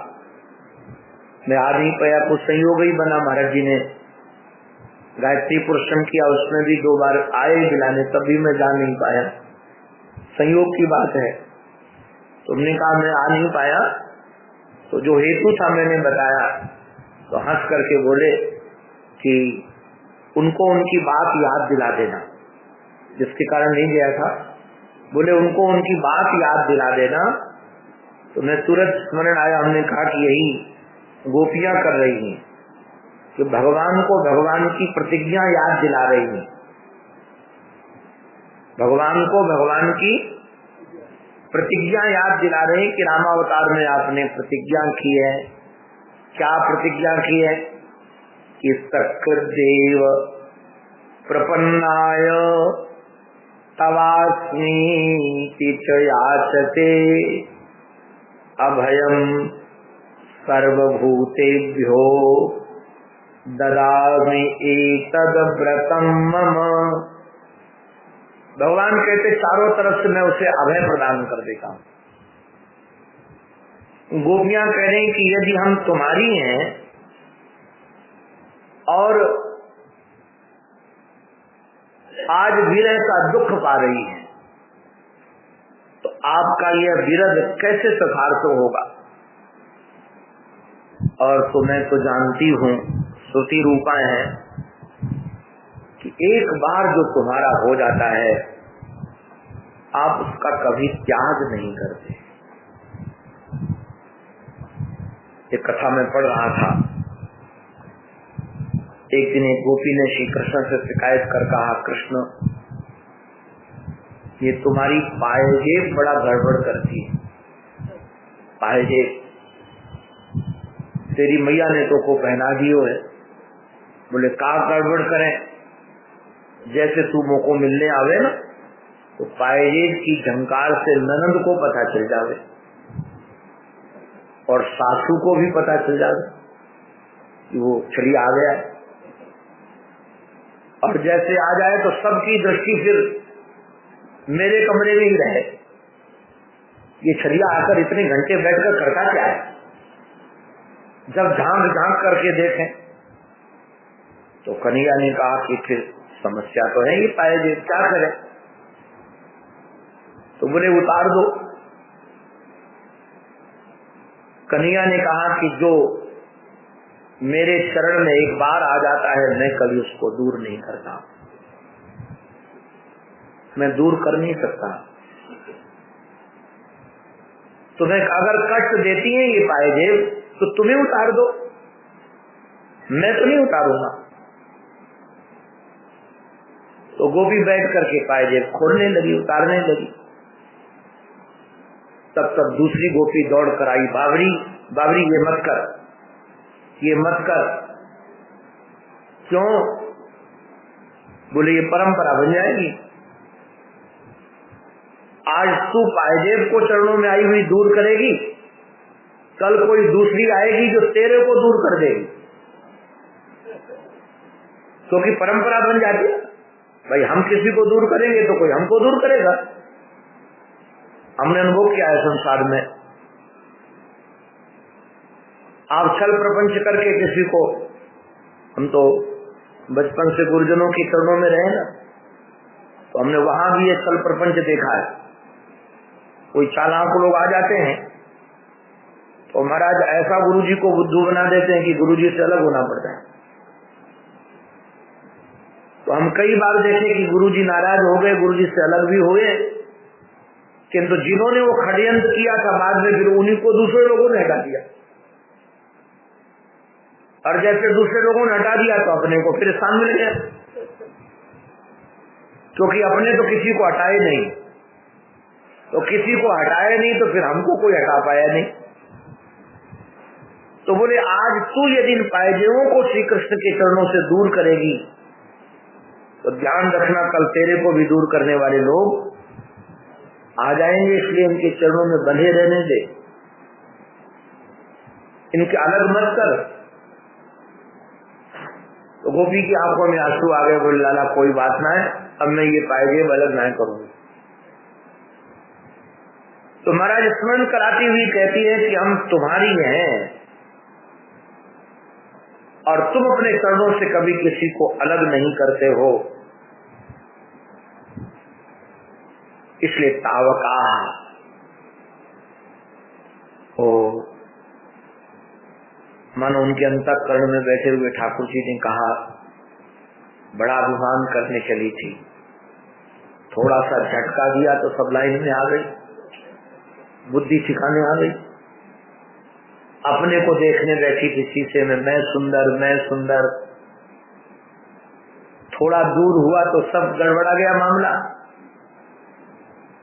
Speaker 1: मैं आ नहीं पाया। कुछ संयोग ही बना, महाराज जी ने गायत्री पुरुषम किया, उसमें भी 2 बार आए बुलाने, तभी मैं जा नहीं पाया। संयोग की बात है। तुमने कहा मैं आ नहीं पाया, तो जो हेतु था मैंने बताया। तो हंस करके बोले कि उनको उनकी बात याद दिला देना, जिसके कारण नहीं गया था। बोले उनको उनकी बात याद दिला देना। तो मैं तुरंत स्मरण आया, हमने कहा कि यही गोपियां कर रही हैं कि भगवान को भगवान की प्रतिज्ञा याद दिला रही हैं। भगवान को भगवान की प्रतिज्ञा याद दिला रहे हैं कि रामावतार में आपने प्रतिज्ञा की है। क्या प्रतिज्ञा की है? कि सकृदेव प्रपन्नाय तवास्मीति च याचते, अभयम सर्वभूतेभ्यो ददामि एतद व्रतम मम। भगवान कहते चारों तरफ से मैं उसे अभय प्रदान कर देता हूँ। गोपियां कह रही कि यदि हम तुम्हारी हैं और आज विरह का दुख पा रही हैं, तो आपका यह विरह कैसे सफार्थ होगा? और तो मैं तो जानती हूँ, श्रुति रूपा है कि एक बार जो तुम्हारा हो जाता है, आप उसका कभी त्याग नहीं करते। एक कथा में पढ़ रहा था एक दिन एक गोपी ने श्री कृष्ण से शिकायत कर कहा, कृष्ण ये तुम्हारी पायजेब बड़ा गड़बड़ करती है, पायजेब तेरी मैया ने तो को पहना दियो है। बोले का गड़बड़ करें, जैसे तू मोको मिलने आवे ना तो पायजेब की झंकार से ननद को पता चल जावे और सासू को भी पता चल जावे कि वो छड़ी आ गया, और जैसे आ जाए तो सबकी दृष्टि फिर मेरे कमरे में ही रहे, ये छड़िया आकर इतने घंटे बैठकर करता क्या है। जब झांक झांक करके देखें तो कन्हैया ने कहा कि फिर समस्या तो है, ये पायजेब क्या करें। तो बोले उतार दो। कन्हैया ने कहा कि जो मेरे शरण में एक बार आ जाता है मैं कभी उसको दूर नहीं करता, मैं दूर कर नहीं सकता। तुम्हें अगर कष्ट देती है ये पायजेब तो तुम्हें उतार दो, मैं तो नहीं उतारूंगा। तो गोपी बैठ करके पायजेब खोलने लगी, उतारने लगी। तब तक दूसरी गोपी दौड़ कर आई, बाबरी बाबरी ये मत कर, ये मत कर। क्यों? बोले ये परंपरा बन जाएगी। आज तू पायजेब को चरणों में आई हुई दूर करेगी, कल कोई दूसरी आएगी जो तेरे को दूर कर देगी, क्योंकि परंपरा बन जाती है। भाई हम किसी को दूर करेंगे तो कोई हमको दूर करेगा। हमने अनुभव किया है संसार में, आप छल प्रपंच करके किसी को, हम तो बचपन से गुरुजनों के चरणों में रहे ना, तो हमने वहां भी ये छल प्रपंच देखा है। कोई चालाक लोग आ जाते हैं तो महाराज ऐसा गुरुजी को बुद्धू बना देते हैं कि गुरुजी से अलग होना पड़ता है। तो हम कई बार देखे कि गुरुजी नाराज हो गए, गुरुजी से अलग भी हुए, किंतु जिन्होंने वो षड्यंत्र किया था बाद में फिर उन्हीं को दूसरे लोगों ने हटा दिया, और जैसे दूसरे लोगों ने हटा दिया तो अपने को फिर स्थान मिल गया, क्योंकि अपने तो किसी को हटाए नहीं, तो किसी को हटाए नहीं तो फिर हमको कोई हटा पाया नहीं। तो बोले आज तू यदि इन पायजेबों को श्री कृष्ण के चरणों से दूर करेगी तो ध्यान रखना कल तेरे को भी दूर करने वाले लोग आ जाएंगे, इसलिए इनके चरणों में बंधे रहने दे, इनके अलग मत कर। तो गोपी की आंखों में आंसू आ गए। बोले लाला कोई बात ना है, अब मैं ये पायजेब अलग ना करूंगी। तो महाराज स्मरण कराती हुई कहती है कि हम तुम्हारी हैं और तुम अपने चरणों से कभी किसी को अलग नहीं करते हो, इसलिए तावका ओ मानो उनके अंतःकरण में बैठे हुए ठाकुर जी ने कहा, बड़ा अभिमान करने चली थी, थोड़ा सा झटका दिया तो सब लाइन में आ गई, बुद्धि ठिकाने आ गई। अपने को देखने बैठी थी शीशे में, मैं सुंदर मैं सुंदर, थोड़ा दूर हुआ तो सब गड़बड़ा गया मामला।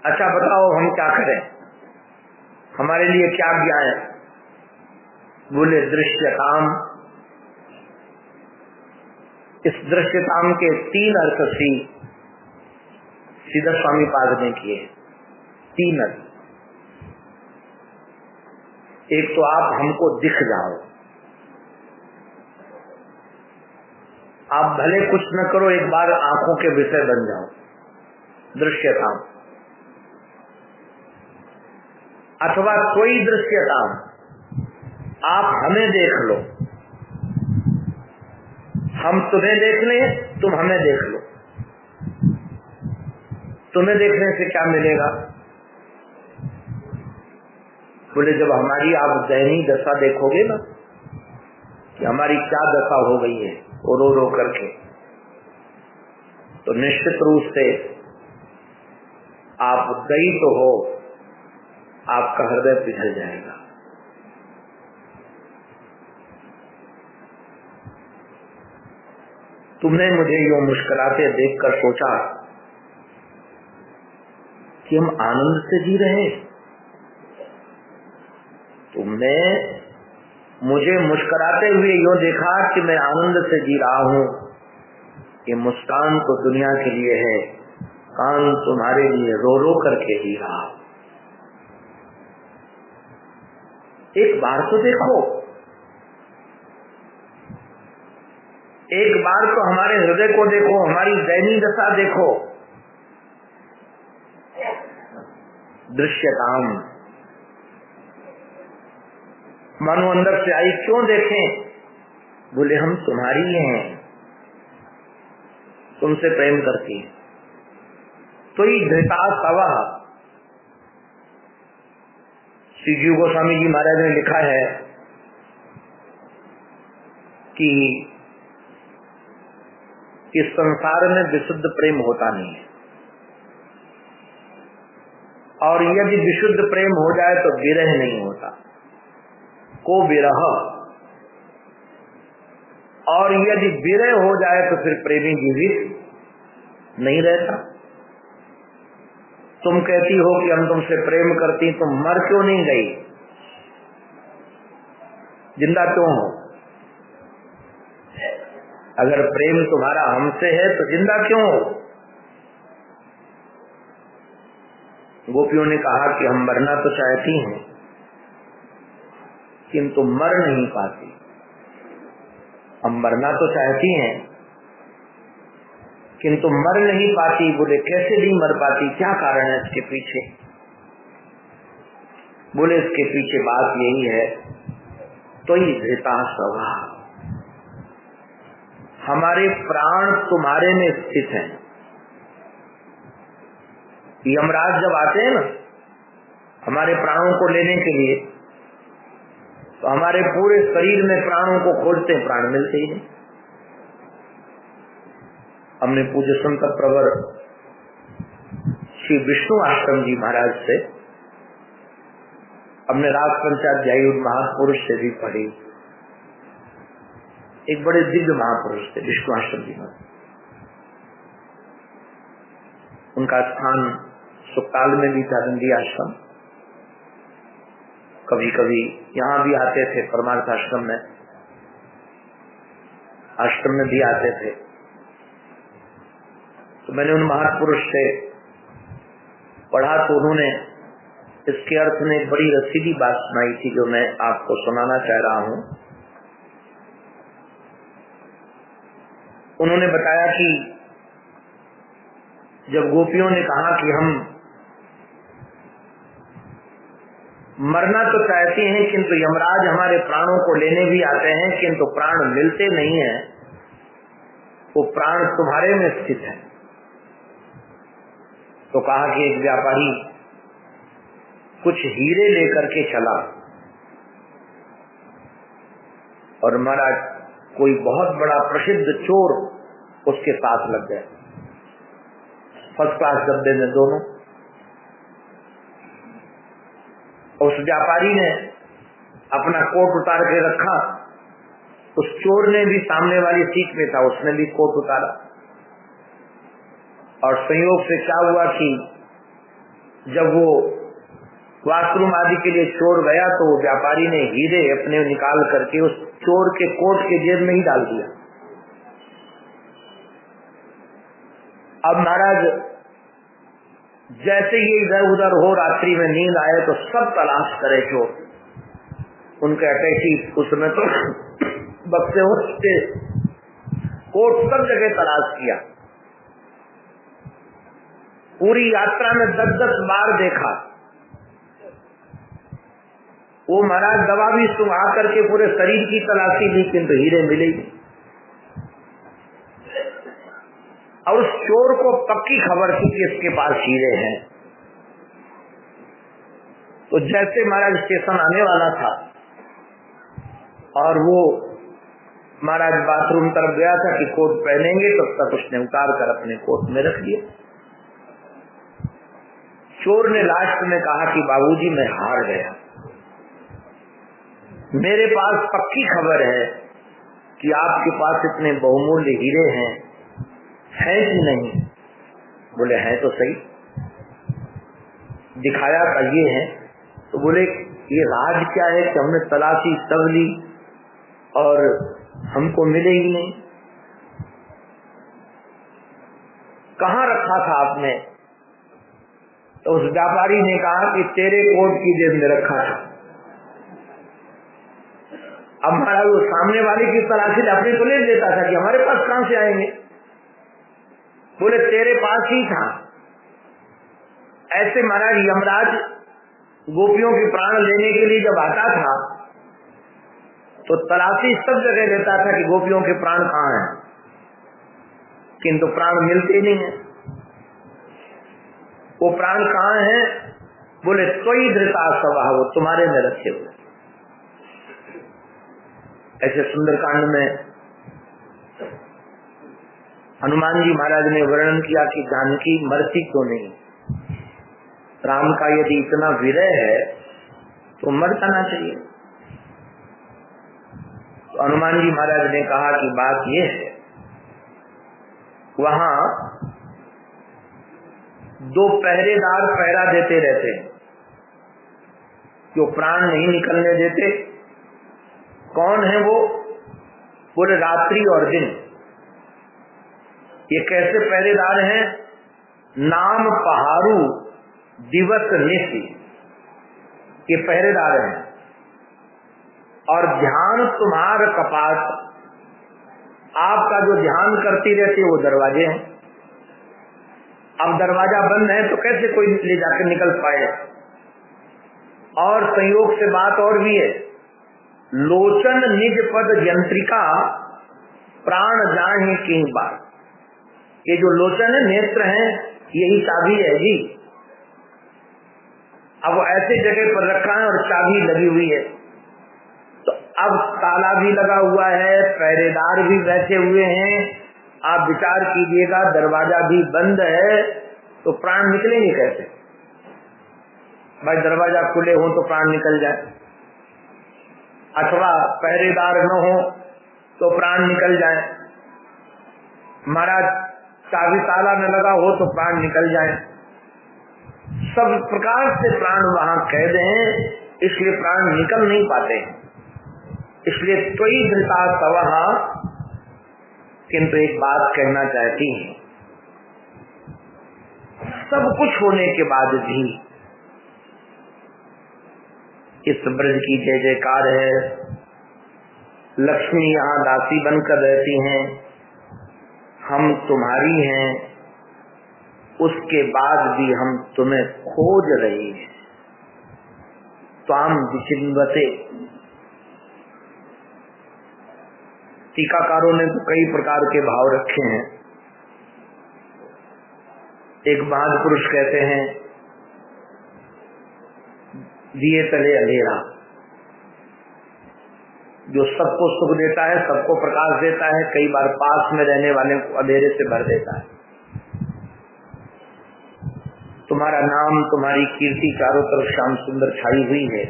Speaker 1: अच्छा बताओ हम क्या करें, हमारे लिए क्या ज्ञा है। बोले दृश्यताम। इस दृश्यताम के 3 अर्थ सीधा स्वामी पाद ने किए, 3 अर्थ। एक तो आप हमको दिख जाओ, आप भले कुछ न करो, एक बार आंखों के विषय बन जाओ, दृश्यता। अथवा कोई दृश्यता, आप हमें देख लो, हम तुम्हें देख लें, तुम हमें देख लो। तुम्हें देखने से क्या मिलेगा? बोले जब हमारी आप दयनीय दशा देखोगे ना कि हमारी क्या दशा हो गई है रो रो करके, तो निश्चित रूप से आप दयी तो हो, आपका हृदय पिघल जाएगा। तुमने मुझे यूं मुस्कुराते देखकर सोचा कि हम आनंद से जी रहे। तुमने मुझे मुस्कुराते हुए यूं देखा कि मैं आनंद से जी रहा हूँ। ये मुस्कान तो दुनिया के लिए है, कान तुम्हारे लिए रो रो करके जी रहा। एक बार तो देखो, एक बार तो हमारे हृदय को देखो, हमारी दैनीय दशा देखो। दृश्यताम मानो अंदर से आई, क्यों देखें? बोले हम तुम्हारी हैं, तुमसे प्रेम करती। तो ये धृता सवा। श्री जीव गोस्वामी जी महाराज ने लिखा है कि इस संसार में विशुद्ध प्रेम होता नहीं है, और यदि विशुद्ध प्रेम हो जाए तो विरह नहीं होता, को विरह। और यदि विरह हो जाए तो फिर प्रेमी जीवित नहीं रहता। तुम कहती हो कि हम तुमसे प्रेम करती, तुम मर क्यों नहीं गई? जिंदा क्यों हो? अगर प्रेम तुम्हारा हमसे है तो जिंदा क्यों हो? गोपियों ने कहा कि हम मरना तो चाहती हैं किंतु मर नहीं पाती। हम मरना तो चाहती हैं किंतु मर नहीं पाती। बोले कैसे नहीं मर पाती, क्या कारण है इसके पीछे? बोले इसके पीछे बात यही है, तो ही धृता सवा, हमारे प्राण तुम्हारे में स्थित हैं। यमराज जब आते हैं ना हमारे प्राणों को लेने के लिए, तो हमारे पूरे शरीर में प्राणों को खोजते हैं, प्राण मिलते ही नहीं। हमने पूज्य संत प्रवर श्री विष्णु आश्रम जी महाराज से, हमने राग पंचाध्यायी महापुरुष से भी पढ़ी। एक बड़े दिव्य महापुरुष थे विष्णु आश्रम जी महाराज। उनका स्थान सुखताल में भी था, नंदी आश्रम। कभी कभी यहाँ भी आते थे, परमार्थ आश्रम में, आश्रम में भी आते थे। तो मैंने उन महापुरुष से पढ़ा तो उन्होंने इसके अर्थ में एक बड़ी रसीदी बात सुनाई थी, जो मैं आपको सुनाना चाह रहा हूँ। उन्होंने बताया कि जब गोपियों ने कहा कि हम मरना तो चाहते हैं किंतु यमराज हमारे प्राणों को लेने भी आते हैं, किंतु प्राण मिलते नहीं हैं, वो प्राण तुम्हारे में स्थित है। तो कहा कि एक व्यापारी कुछ हीरे लेकर के चला, और महाराज कोई बहुत बड़ा प्रसिद्ध चोर उसके साथ लग गया, फर्स्ट क्लास डब्बे में दोनों। उस व्यापारी ने अपना कोट उतार के रखा, उस चोर ने भी सामने वाली सीट में था, उसने भी कोट उतारा। और संयोग से क्या हुआ कि जब वो वॉशरूम आदि के लिए चोर गया तो व्यापारी ने हीरे अपने निकाल करके उस चोर के कोट के जेब में ही डाल दिया। अब महाराज जैसे ये इधर उधर हो, रात्रि में नींद आए तो सब तलाश करे चोर। उनके अटैची उसमें तो बक्से उसके कोट सब जगह तलाश किया। पूरी यात्रा में 10-10 बार देखा। वो महाराज दवा भी सुंघा करके पूरे शरीर की तलाशी ली, किंतु हीरे मिले नहीं। और उस चोर को पक्की खबर थी कि इसके पास हीरे हैं। तो जैसे महाराज स्टेशन आने वाला था और वो महाराज बाथरूम तरफ गया था कि कोट पहनेंगे, तब तक उसने उतार कर अपने कोट में रख दिया। चोर ने लास्ट में कहा कि बाबूजी मैं हार गया, मेरे पास पक्की खबर है कि आपके पास इतने बहुमूल्य हीरे हैं कि नहीं? बोले हैं तो सही, दिखाया था ये है। तो बोले ये राज क्या है कि हमने तलाशी सब ली और हमको मिले ही नहीं, कहाँ रखा था आपने? तो उस व्यापारी ने कहा कि तेरे कोट की जेब में रखा था। अब महाराज वो सामने वाले की तलाशी अपने को ले लेता था कि हमारे पास कहां से आएंगे? बोले तेरे पास ही था। ऐसे महाराज यमराज गोपियों के प्राण लेने के लिए जब आता था तो तलाशी सब जगह लेता था कि गोपियों के प्राण कहाँ हैं, किंतु प्राण मिलते नहीं है। वो प्राण कहाँ हैं? बोले त्वयि धृता स्वभाव, वो तुम्हारे में रखे हुए। ऐसे सुंदरकांड में हनुमान जी महाराज ने वर्णन किया कि जानकी मरती क्यों नहीं? राम का यदि इतना विरह है तो मर जाना चाहिए। तो हनुमान जी महाराज ने कहा कि बात यह है, वहां दो पहरेदार पहरा देते रहते हैं, जो प्राण नहीं निकलने देते। कौन है वो? बोले रात्रि और दिन। ये कैसे पहरेदार हैं? नाम पहाड़ू दिवस निशि, ये पहरेदार हैं। और ध्यान तुम्हार कपाट, आपका जो ध्यान करती रहती है वो दरवाजे हैं। अब दरवाजा बंद है तो कैसे कोई ले जाकर निकल पाए? और संयोग से बात और भी है, लोचन निज पद यंत्रिका प्राण जाहे की बात। ये जो लोचन है, नेत्र हैं, यही चाबी है जी। अब वो ऐसे जगह पर रखा है और चाबी लगी हुई है, तो अब ताला भी लगा हुआ है, पहरेदार भी बैठे हुए हैं। आप विचार कीजिएगा, दरवाजा भी बंद है तो प्राण निकलेंगे कैसे? भाई दरवाजा खुले हो तो प्राण निकल जाए, अथवा पहरेदार न हो तो प्राण निकल जाए। महाराज चाबी ताला न लगा हो तो प्राण निकल जाए। सब प्रकार से प्राण वहां कैद हैं, इसलिए प्राण निकल नहीं पाते। इसलिए त्वयि धृता तवहा। किंतु एक बात कहना चाहती हैं, सब कुछ होने के बाद भी इस ब्रज की जय जयकार है। लक्ष्मी यहाँ दासी बनकर रहती हैं, हम तुम्हारी हैं, उसके बाद भी हम तुम्हें खोज रहे हैं। त्वाम विचिन्वते। टीकाकारों ने तो कई प्रकार के भाव रखे हैं। एक महापुरुष कहते हैं, दिए तले अंधेरा, जो सबको सुख देता है, सबको प्रकाश देता है, कई बार पास में रहने वाले को अंधेरे से भर देता है। तुम्हारा नाम, तुम्हारी कीर्ति चारों तरफ श्याम सुंदर छाई हुई है,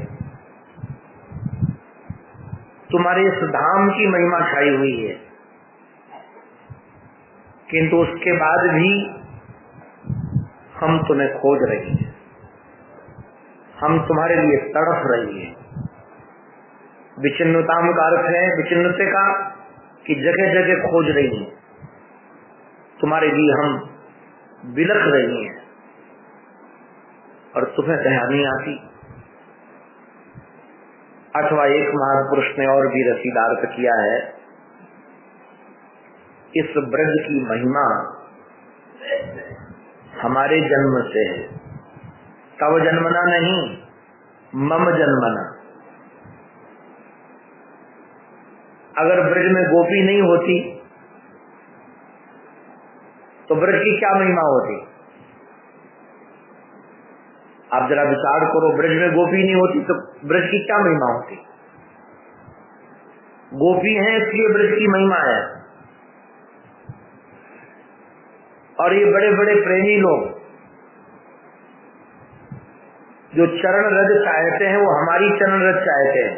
Speaker 1: तुम्हारे इस धाम की महिमा छाई हुई है, किंतु उसके बाद भी हम तुम्हें खोज रहे हैं, हम तुम्हारे लिए तड़प रही हैं। विचिन्नताम का अर्थ है, विचिन्नते का कि जगह जगह खोज रही हैं, तुम्हारे लिए हम बिलख रही हैं और तुम्हें दया नहीं आती। अथवा एक महापुरुष ने और भी रसीदार्थ किया है, इस ब्रज की महिमा हमारे जन्म से है, तव जन्मना नहीं, मम जन्मना। अगर ब्रज में गोपी नहीं होती तो ब्रज की क्या महिमा होती? आप जरा विचार करो, ब्रज में गोपी नहीं होती तो ब्रज की क्या महिमा होती? गोपी है इसलिए ब्रज की महिमा है। और ये बड़े बड़े प्रेमी लोग जो चरण रज चाहते हैं, वो हमारी चरण रज चाहते हैं।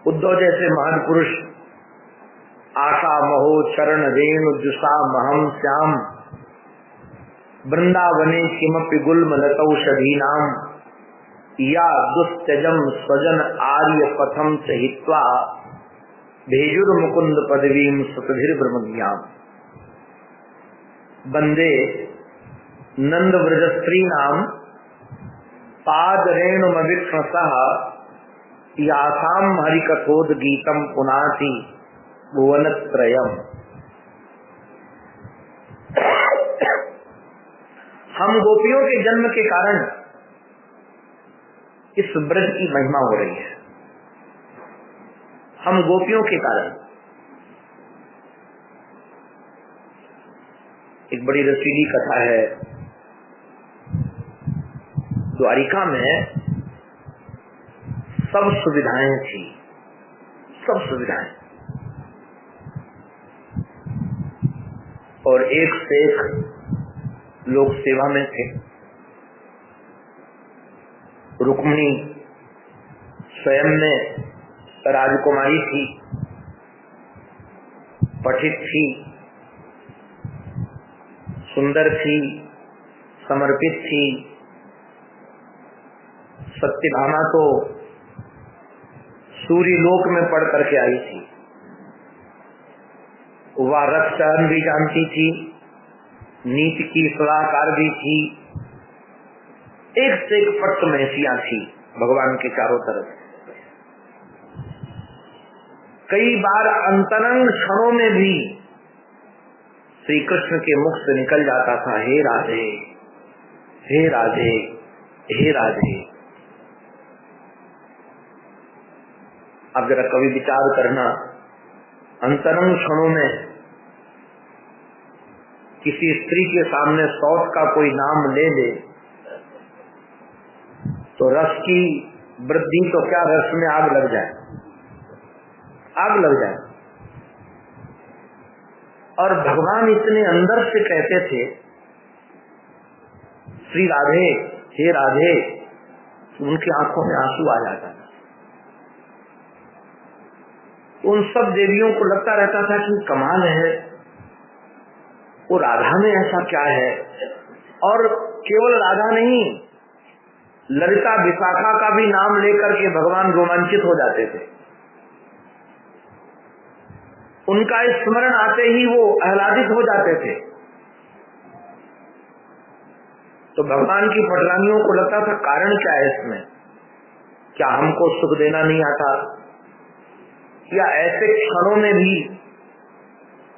Speaker 1: उद्धव जैसे महान पुरुष आशा महो चरण रेणु जुषा महम श्याम वृंदावने किमपि गुल्म लतौषधीनाम या दुस्तजम स्वजन आर्य पथम सहित्वा भेजुर मुकुंद पदवीम सुतधिर ब्रह्मज्ञान बंदे नंद व्रजस्त्री नाम पाद रेणुमविक्षसः यासाम हरिकथोद गीतम पुनाति भुवनत्रयम्। हम गोपियों के जन्म के कारण इस ब्रज की महिमा हो रही है। हम गोपियों के कारण। एक बड़ी रसीली कथा है। द्वारिका में सब सुविधाएं थी, सब सुविधाएं, और एक से एक लोग सेवा में थे। रुक्मिणी स्वयं में राजकुमारी थी, पठित थी, सुंदर थी, समर्पित थी। सत्यभामा तो सूर्य लोक में पढ़ करके आई थी। वह रक्षण भी जानती थी, नीति की सलाहकार भी थी। एक से एक पट्ट महसियां थी भगवान के चारों तरफ। कई बार अंतरंग क्षणों में भी श्री कृष्ण के मुख से निकल जाता था, हे राधे, हे राधे, हे राधे। अब जरा कभी विचार करना, अंतरंग क्षणों में किसी स्त्री के सामने सौत का कोई नाम ले ले तो रस की वृद्धि तो क्या, रस में आग लग जाए, आग लग जाए। और भगवान इतने अंदर से कहते थे, श्री राधे, हे राधे, उनकी आंखों में आंसू आ जाता था। उन सब देवियों को लगता रहता था कि कमाल है, वो राधा में ऐसा क्या है। और केवल राधा नहीं, ललिता विशाखा का भी नाम लेकर के भगवान रोमांचित हो जाते थे। उनका स्मरण आते ही वो आह्लादित हो जाते थे। तो भगवान की पटरानियों को लगता था कारण क्या है इसमें, क्या हमको सुख देना नहीं आता, या ऐसे क्षणों में भी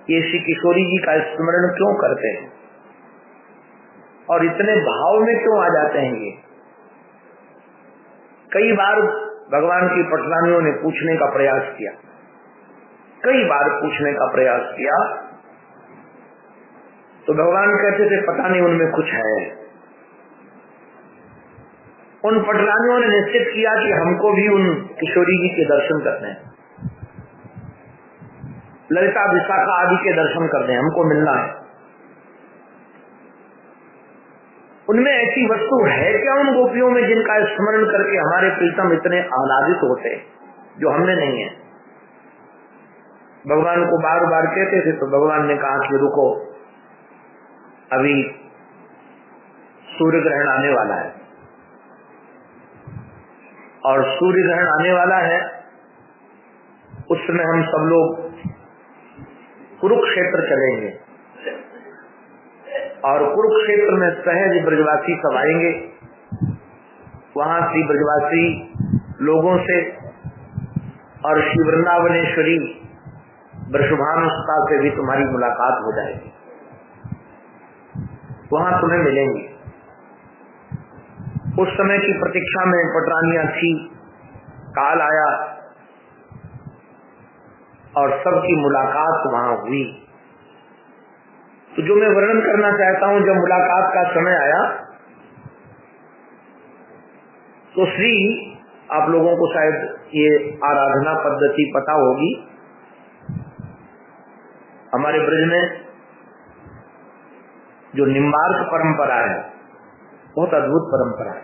Speaker 1: ये श्री किशोरी जी का स्मरण क्यों करते हैं और इतने भाव में क्यों आ जाते हैं। ये कई बार भगवान की पटरानियों ने पूछने का प्रयास किया, कई बार पूछने का प्रयास किया, तो भगवान कहते थे पता नहीं उनमें कुछ है। उन पटरानियों ने निश्चित किया कि हमको भी उन किशोरी जी के दर्शन करने हैं, ललिता विशाखा आदि के दर्शन करने, हमको मिलना है। उनमें ऐसी वस्तु है क्या उन गोपियों में जिनका स्मरण करके हमारे प्रीतम इतने आह्लादित होते जो हमने नहीं है। भगवान को बार बार कहते थे तो भगवान ने कहा कि रुको, अभी सूर्य ग्रहण आने वाला है, और सूर्य ग्रहण आने वाला है, उस समय हम सब लोग कुरुक्षेत्र चलेंगे और कुरुक्षेत्र में सहज ब्रजवासी सब आएंगे। वहां श्री ब्रजवासी लोगों से और श्री वृंदावनेश्वरी वृषभानुसुता से भी तुम्हारी मुलाकात हो जाएगी, वहां तुम्हें मिलेंगे। उस समय की प्रतीक्षा में पटरानियां थी, काल आया और सबकी मुलाकात वहां हुई। तो जो मैं वर्णन करना चाहता हूं, जब मुलाकात का समय आया तो श्री, आप लोगों को शायद ये आराधना पद्धति पता होगी, हमारे ब्रज में जो निम्बार्क परंपरा है, बहुत अद्भुत परंपरा है।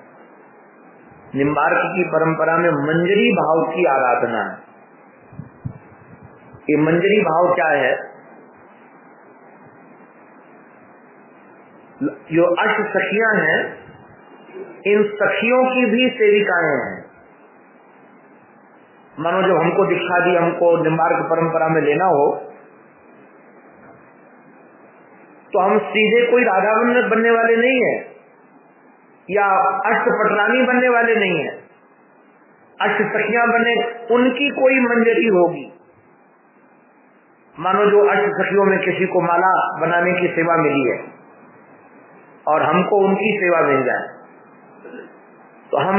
Speaker 1: निम्बार्क की परंपरा में मंजरी भाव की आराधना है। ये मंजरी भाव क्या है? जो अष्ट सखियां हैं, इन सखियों की भी सेविकाएं हैं। मानो जब हमको दीक्षा दी, हमको निम्बार्क परंपरा में लेना हो, तो हम सीधे कोई राधा बनने वाले नहीं है या अष्ट पटरानी बनने वाले नहीं है। अष्ट सखियां बने, उनकी कोई मंजरी होगी। मानो जो अष्ट सखियों में किसी को माला बनाने की सेवा मिली है और हमको उनकी सेवा मिल जाए, तो हम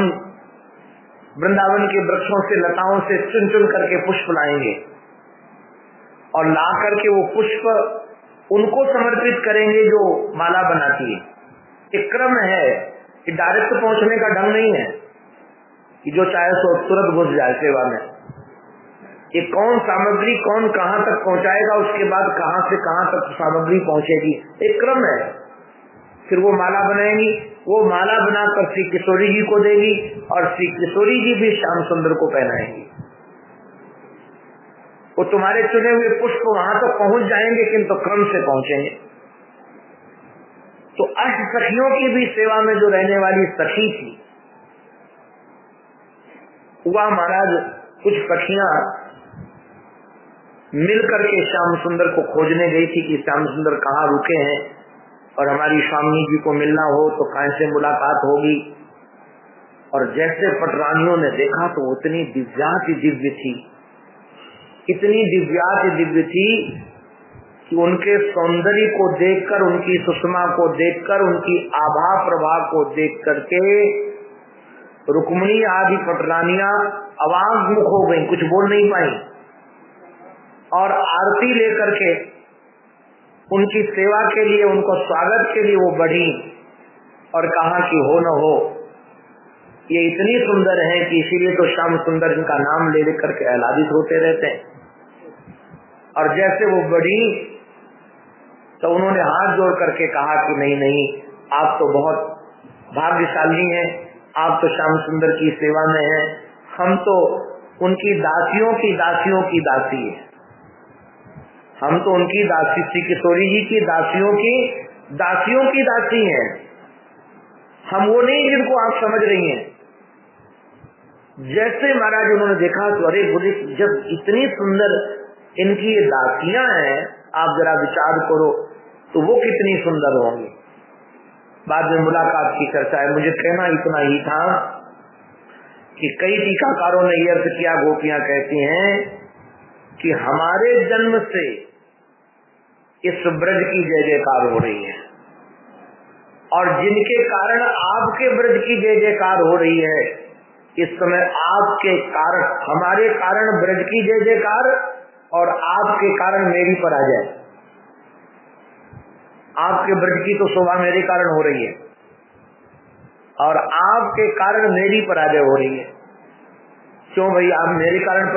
Speaker 1: वृंदावन के वृक्षों से, लताओं से चुन चुन करके पुष्प लाएंगे और ला करके वो पुष्प उनको समर्पित करेंगे जो माला बनाती है। एक क्रम है कि डायरेक्ट पहुंचने का ढंग नहीं है कि जो चाहे सो तुरंत घुस जाए सेवा में। कि कौन सामग्री कौन कहां तक पहुंचाएगा, उसके बाद कहां से कहां तक सामग्री पहुंचेगी, एक क्रम है। फिर वो माला बनाएंगी, वो माला बनाकर श्री किशोरी जी को देगी और श्री किशोरी जी भी श्याम सुंदर को पहनाएंगी। वो तुम्हारे चुने हुए पुष्प वहां तक पहुंच जाएंगे, किंतु क्रम से पहुंचेंगे। तो अष्ट सखियों की भी सेवा में जो रहने वाली सखी थी, वह महाराज कुछ सखियां मिल करके श्याम सुंदर को खोजने गई थी कि श्याम सुंदर कहाँ रुके हैं और हमारी स्वामी जी को मिलना हो तो कहां से मुलाकात होगी। और जैसे पटरानियों ने देखा तो उतनी दिव्याति दिव्य थी, इतनी दिव्याति दिव्य थी कि उनके सौंदर्य को देखकर, उनकी सुषमा को देखकर, उनकी आभा प्रभा को देख करके रुक्मिणी आदि पटरानियां आवाज मुख हो गई, कुछ बोल नहीं पाई और आरती लेकर के उनकी सेवा के लिए, उनको स्वागत के लिए वो बढ़ी और कहा कि हो न हो, ये इतनी सुंदर है कि इसीलिए तो श्याम सुंदर इनका नाम ले लेकर के आह्लादित होते रहते हैं। और जैसे वो बढ़ी तो उन्होंने हाथ जोड़ करके कहा कि नहीं नहीं, आप तो बहुत भाग्यशाली हैं, आप तो श्याम सुंदर की सेवा में हैं, हम तो उनकी दासियों की दासियों की दासी है, हम तो उनकी दासी, श्री किशोरी जी की दासियों की दासी हैं, हम वो नहीं जिनको आप समझ रही हैं। जैसे महाराज उन्होंने देखा तो अरे बोले, जब इतनी सुंदर इनकी ये दासियां हैं, आप जरा विचार करो तो वो कितनी सुंदर होंगी। बाद में मुलाकात की चर्चा है। मुझे कहना इतना ही था कि कई टीकाकारों ने यह अर्थ किया, गोपियां कहती हैं कि हमारे जन्म से इस ब्रज की जय जयकार हो रही है और जिनके कारण आपके ब्रज की जय जयकार हो रही है, इस समय आपके कारण, हमारे कारण ब्रज की जय जयकार और आपके कारण मेरी पराजय। आपके ब्रज की तो शोभा मेरे कारण हो रही है और आपके कारण मेरी पराजय हो रही है। क्यों भाई, आप मेरे कारण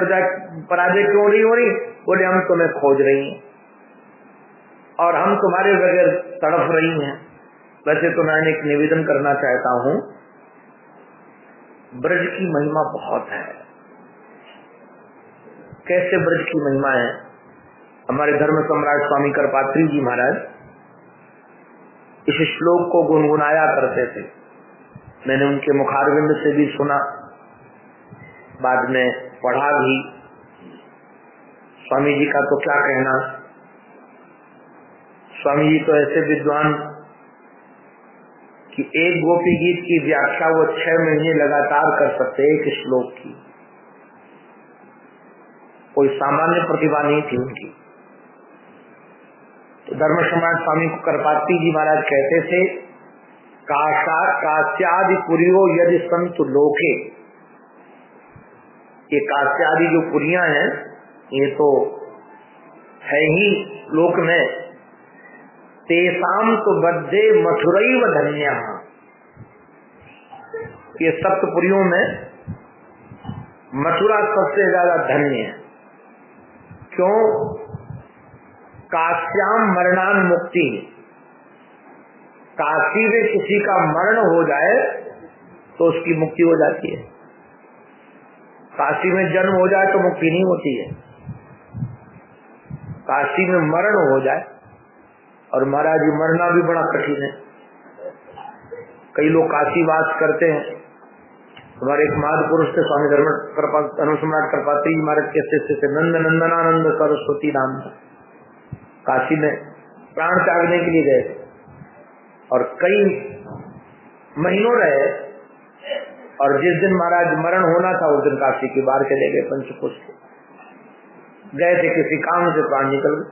Speaker 1: पराजय क्यों नहीं हो रही? बोले हम तुम्हें खोज रही हैं और हम तुम्हारे बगैर तड़प रही हैं। वैसे तो मैं एक निवेदन करना चाहता हूँ, ब्रज की महिमा बहुत है। कैसे ब्रज की महिमा है? हमारे धर्म सम्राट स्वामी करपात्री जी महाराज इस श्लोक को गुनगुनाया करते थे। मैंने उनके मुखारविंद से भी सुना, बाद में पढ़ा भी। स्वामी जी का तो क्या कहना, स्वामी जी तो ऐसे विद्वान कि एक गोपी गीत की व्याख्या वो 6 महीने लगातार कर सकते, एक श्लोक की। कोई सामान्य प्रतिभा नहीं थी उनकी। तो धर्म सम्राट स्वामी को करपात्री जी महाराज कहते थे, काश्यादि पुरियो यदि संत लोके, ये काश्यादि जो पुरियां हैं ये तो है ही लोक में, तेसाम तो बद्धे मथुरैव धन्या, ये सप्तपुरियों में मथुरा सबसे ज्यादा धन्य है। क्यों? काश्याम मरणान मुक्ति, काशी में किसी का मरण हो जाए तो उसकी मुक्ति हो जाती है। काशी में जन्म हो जाए तो मुक्ति नहीं होती है। काशी में मरण हो जाए, और महाराज मरना भी बड़ा कठिन है। कई लोग काशी वास करते हैं। हमारे एक महान पुरुष थे स्वामी धर्मसम्राट कृपात्री जी महाराज के शिष्य थे, नंद नंदनानंद सरस्वती नाम, काशी में प्राण त्यागने के लिए गए थे और कई महीनों रहे। और जिस दिन महाराज मरण होना था उस दिन काशी के बाहर चले गए, पंचकोश गए थे, किसी काम से प्राण निकल गए।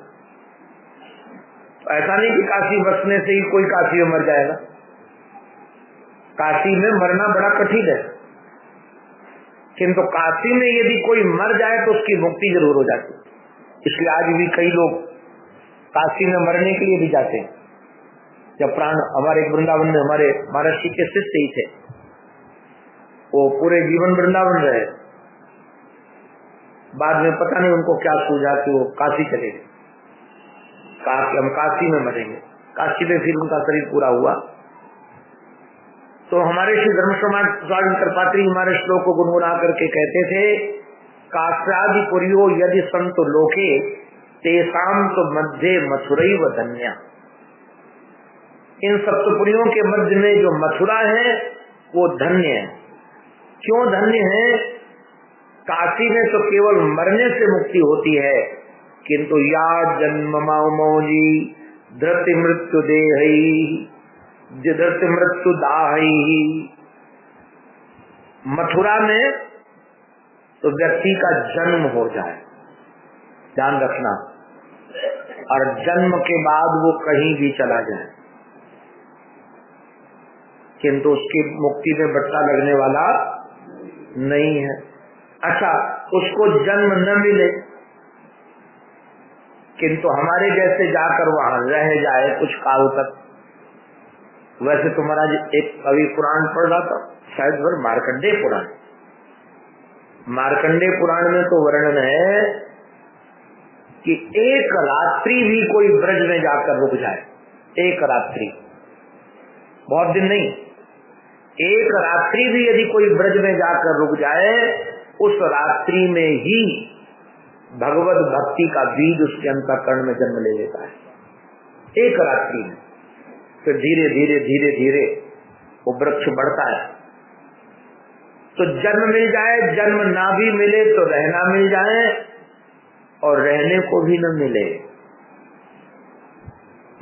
Speaker 1: ऐसा नहीं कि काशी बसने से ही कोई काशी में मर जाएगा, काशी में मरना बड़ा कठिन है, किंतु काशी में यदि कोई मर जाए तो उसकी मुक्ति जरूर हो जाती है। इसलिए आज भी कई लोग काशी में मरने के लिए भी जाते हैं। जब प्राण हमारे वृंदावन में हमारे महर्षि के शिष्य ही थे, वो पूरे जीवन वृंदावन रहे, बाद में पता नहीं उनको क्या सूझा कि वो काशी चले गए, कहा कि हम काशी में मरेंगे। काशी में फिर उनका शरीर पूरा हुआ। तो हमारे श्री धर्मसम्राट स्वामी कृपात्री हमारे श्लोक को गुनगुना करके कहते थे, काश्यादि पुरियो यदि संत लोके तेसाम तो मध्य मथुरैव धन्या। इन सप्तपुरियों के मध्य में जो मथुरा है वो धन्य है। क्यों धन्य है? काशी में तो केवल मरने से मुक्ति होती है, किंतु या जन्म मौजी धृति मृत्यु देहि धृति मृत्यु दाहि। मथुरा में तो व्यक्ति का जन्म हो जाए, ध्यान रखना, और जन्म के बाद वो कहीं भी चला जाए, किंतु उसकी मुक्ति में बट्टा लगने वाला नहीं है। अच्छा, उसको जन्म न मिले किंतु हमारे जैसे जाकर वहां रह जाए कुछ काल तक। वैसे तो महाराज एक कवि पुराण पढ़ रहा था, शायद वह मार्कंडेय पुराण, मार्कंडेय पुराण में तो वर्णन है कि एक रात्रि भी कोई ब्रज में जाकर रुक जाए, एक रात्रि, बहुत दिन नहीं, एक रात्रि भी यदि कोई ब्रज में जाकर रुक जाए, उस रात्रि में ही भगवत भक्ति का बीज उसके अंतःकरण में जन्म ले लेता है, एक रात्रि में। फिर धीरे धीरे धीरे धीरे वो वृक्ष बढ़ता है। तो जन्म मिल जाए, जन्म ना भी मिले तो रहना मिल जाए, और रहने को भी न मिले,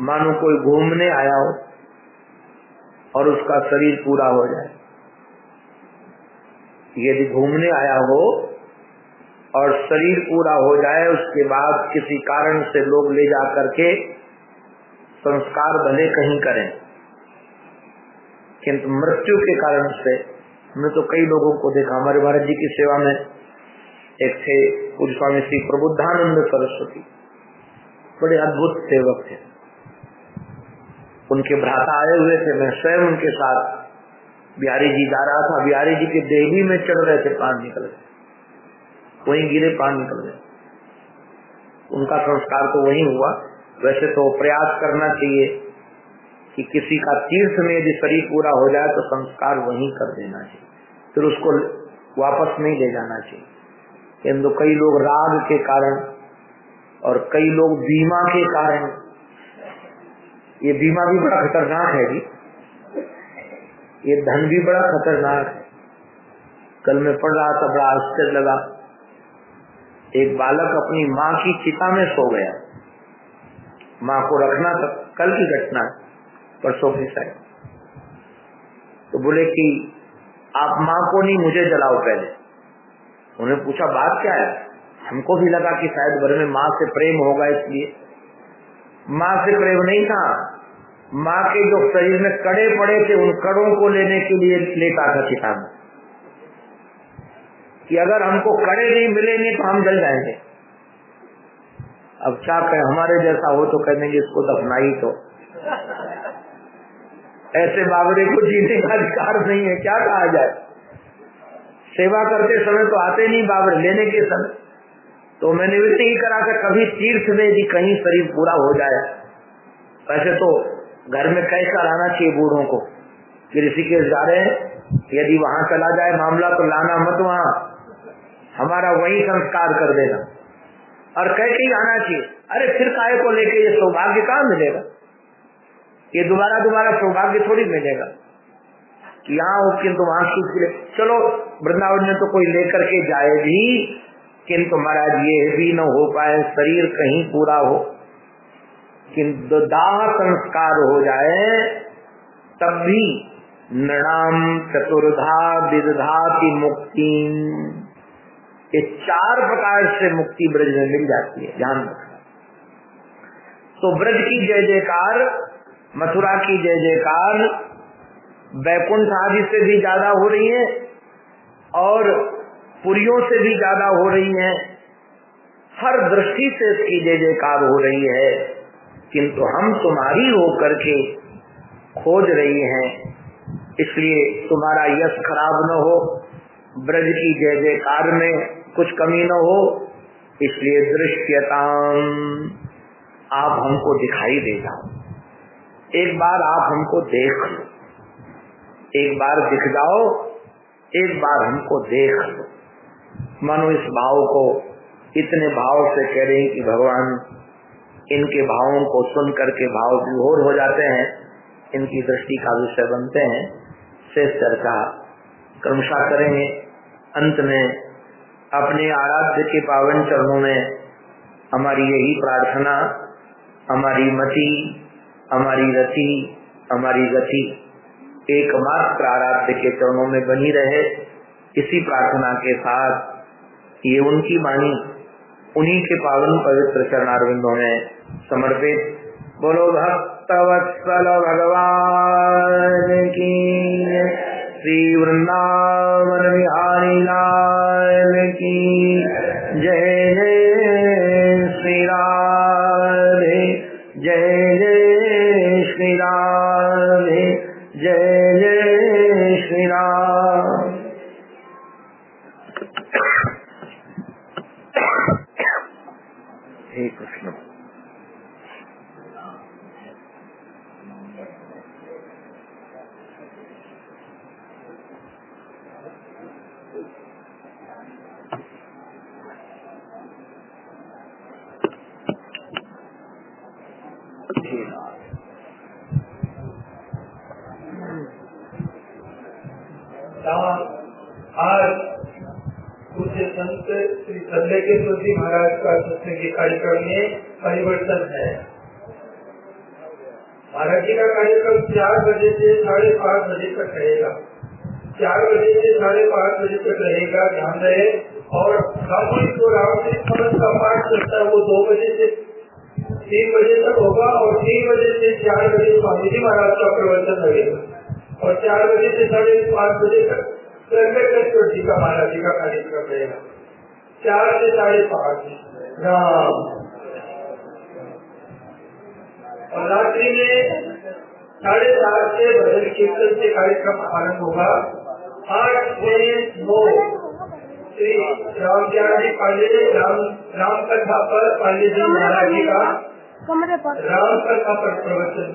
Speaker 1: मानो कोई घूमने आया हो और उसका शरीर पूरा हो जाए। यदि घूमने आया हो और शरीर पूरा हो जाए, उसके बाद किसी कारण से लोग ले जा करके संस्कार भले कहीं करें, किंतु मृत्यु के कारण से हमने तो कई लोगों को देखा। हमारे महाराज जी की सेवा में एक थे पूज्य स्वामी श्री प्रबुद्धानंद सरस्वती, बड़े अद्भुत सेवक थे। उनके भ्राता आए हुए थे, मैं स्वयं उनके साथ बिहारी जी जा रहा था, बिहारी जी के देहली में चढ़ रहे थे, प्राण निकल गए, वहीं गिरे, प्राण निकल गए। उनका संस्कार तो वहीं हुआ। वैसे तो प्रयास करना चाहिए कि किसी का तीर्थ में यदि शरीर पूरा हो जाए तो संस्कार वहीं कर देना चाहिए, फिर उसको वापस नहीं ले जाना चाहिए। किंतु कई लोग राग के कारण और कई लोग बीमा के कारण, ये बीमा भी बड़ा खतरनाक है जी, ये धन भी बड़ा खतरनाक है। कल मैं पढ़ रहा था, बड़ा आश्चर्य लगा, एक बालक अपनी माँ की चिता में सो गया, माँ को रखना था, कल की घटना परसों की साइड। तो बोले कि आप माँ को नहीं मुझे जलाओ पहले। उन्हें पूछा बात क्या है? हमको भी लगा कि शायद घर में माँ से प्रेम होगा, इसलिए। माँ से प्रेम नहीं था, माँ के जो शरीर में कड़े पड़े थे उन कड़ों को लेने के लिए लेता था चिता में, कि अगर हमको कड़े नहीं मिलेंगे तो हम जल जाएंगे। अब क्या कहें, हमारे जैसा हो तो कहेंगे इसको दफनाई, तो ऐसे बाबरे को जीने का अधिकार नहीं है, क्या कहा जाए। सेवा करते समय तो आते नहीं बाबरे, लेने के समय तो मैं निवेदन ही करा कि कभी तीर्थ में यदि कहीं शरीर पूरा हो जाए, वैसे तो घर में कैसा रहना चाहिए बूढ़ों को कि ऋषिकेश जा रहे हैं, यदि वहां चला जाए मामला तो लाना मत, वहां हमारा वही संस्कार कर देना, और कह के ही आना चाहिए अरे फिर काहे को लेके ये सौभाग्य कहाँ मिलेगा? ये दोबारा दोबारा सौभाग्य थोड़ी मिलेगा कि यहाँ हो किंतु वहां सूख ले। चलो वृंदावन में तो कोई लेकर के जाए भी, किंतु महाराज ये भी न हो पाए शरीर कहीं पूरा हो, किंतु दाह संस्कार हो जाए तब भी नृणाम चतुर्धा विदधाति मुक्ति। ये 4 प्रकार से मुक्ति ब्रज में मिल जाती है, ध्यान रखना। तो ब्रज की जय जयकार, मथुरा की जय जयकार वैकुंठ आदि से भी ज्यादा हो रही है और पुरियों से भी ज्यादा हो रही है। हर दृष्टि से इसकी जय जयकार हो रही है, किंतु हम तुम्हारी होकर के खोज रही हैं, इसलिए तुम्हारा यश खराब न हो, ब्रज की जय जयकार में कुछ कमी न हो, इसलिए दृश्यताम, आप हमको दिखाई दे जाओ, एक बार आप हमको देख लो, एक बार दिख जाओ, एक बार हमको देख लो। मानो इस भाव को इतने भाव से कह रहे हैं कि भगवान इनके भावों को सुन करके भाव विभोर हो जाते हैं, इनकी दृष्टि का विषय बनते हैं। शेष चर्चा क्रमशः करेंगे। अंत में अपने आराध्य के पावन चरणों में हमारी यही प्रार्थना, हमारी मति, हमारी रति, हमारी गति एकमात्र आराध्य के चरणों में बनी रहे। इसी प्रार्थना के साथ ये उनकी वाणी उन्हीं के पावन पवित्र चरणारविंदों में समर्पित। बोलो भक्तवत्सल भगवान की, श्री वृंदावन बिहारी लाल की जय। जय श्री राधे, जय जय श्री राधे, जय जय श्री राम। हे कृष्ण।
Speaker 2: आज पूज्य संत श्री संदेकेश्वर जी महाराज का सत्संग के कार्यक्रम में परिवर्तन है। महाराज जी का कार्यक्रम 4 बजे से 5:30 बजे तक रहेगा। 4 बजे से 5:30 बजे तक रहेगा, ध्यान रहे। और सामूहिक जो रामचरित मानस का पाठ चलता है वो 2 बजे से 3 बजे तक होगा और 3 बजे से 4 बजे स्वामी जी महाराज का प्रवचन रहेगा और 4 बजे से 5:30 बजे तक संदेकेश्वर जी का महाराज जी का कार्यक्रम रहेगा। 4 से 5:30 राम। और रात्रि में 7:30 से भजन कीर्तन से कार्यक्रम आरंभ होगा। 8 से 9 श्री राम ज्ञान जी पांडे राम कथा पर पांडे जी महाराज जी का राम कथा पर प्रवचन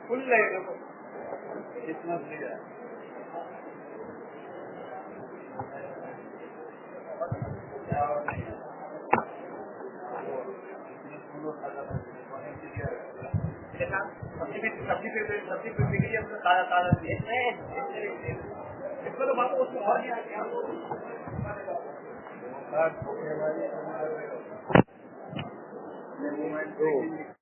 Speaker 2: फुल लाइट इतना सब्जी पे बिगड़ी अपना ताजा ताजा इसको तो बात उसको और नहीं आती।